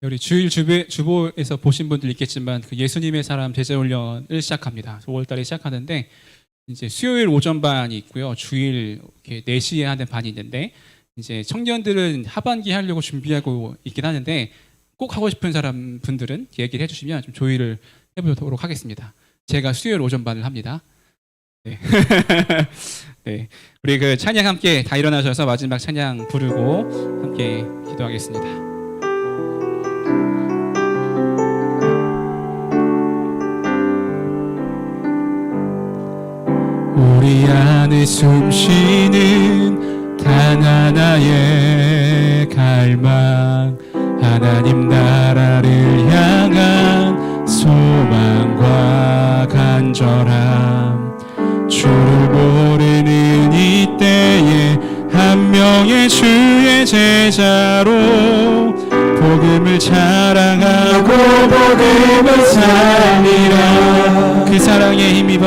우리 주일 주보에서 보신 분들 있겠지만 그 예수님의 사람 제자훈련을 시작합니다. 5월달에 시작하는데 이제 수요일 오전반이 있고요. 주일 이렇게 4시에 하는 반이 있는데, 이제 청년들은 하반기 하려고 준비하고 있긴 하는데 꼭 하고 싶은 분들은 얘기를 해주시면 좀 조율을 해보도록 하겠습니다. 제가 수요일 오전반을 합니다. 네. 네. 우리 그 찬양 함께 다 일어나셔서 마지막 찬양 부르고 함께 기도하겠습니다. 우리 안에 숨쉬는 단 하나의 갈망, 하나님 나라를 향한 소망과 간절함, 주를 모르는 이때에 한 명의 주의 제자로 복음을 자랑하고 복음을 살리라. 그 사랑에 힘입어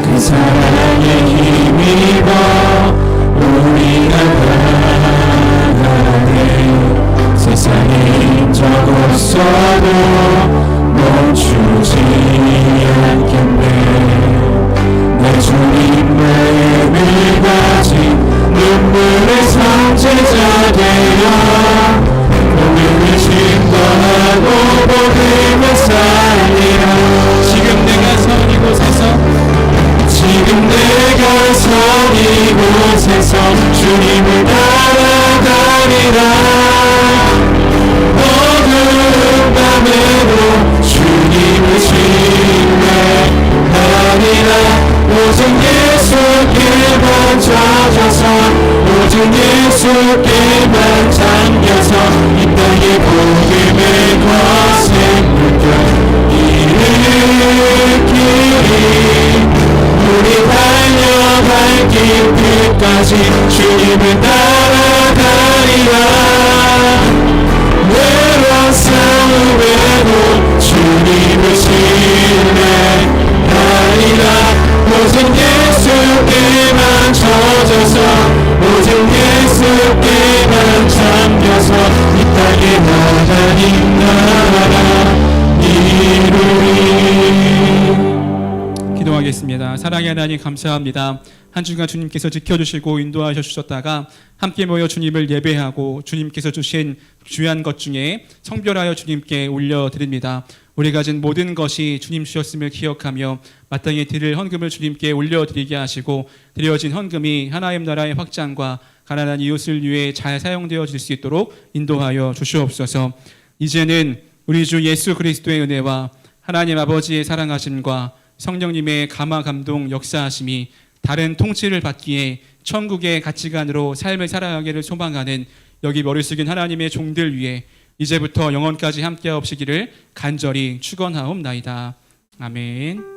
그 사랑에 힘입어 우리가 나아가네. 세상에 힘적 없어도 멈추지 않겠네. 내 주님 마음을 가진 눈물의 선제자 되어 복음을 증거하고 복음을 살리라. 지금 내가 선 이곳에서 지금 내가 선 이곳에서 주님을 따라가리라. 어두운 밤에도 주님을 신뢰하리라. 오직 예수께만 젖어서 오직 예수께만 잠겨서 이 땅의 복음의 거센 물결 일으키리. 우리 달려갈 길 끝까지 주님을 따라가리라. 외로운 싸움에도 주님을 신뢰하리라. 오직 예수께만 젖어서 오직 예수께만 잠겨서 이 땅에 하나님 나라 이루리. 기도하겠습니다. 사랑의 하나님 감사합니다. 한 주간 주님께서 지켜주시고 인도하셔 주셨다가 함께 모여 주님을 예배하고 주님께서 주신 귀한 것 중에 성별하여 주님께 올려드립니다. 우리 가진 모든 것이 주님 주셨음을 기억하며 마땅히 드릴 헌금을 주님께 올려드리게 하시고 드려진 헌금이 하나님 나라의 확장과 가난한 이웃을 위해 잘 사용되어질 수 있도록 인도하여 주시옵소서. 이제는 우리 주 예수 그리스도의 은혜와 하나님 아버지의 사랑하심과 성령님의 감화 감동 역사하심이 다른 통치를 받기에 천국의 가치관으로 삶을 살아가기를 소망하는 여기 머리 숙인 하나님의 종들 위해 이제부터 영원까지 함께하옵시기를 간절히 축원하옵나이다. 아멘.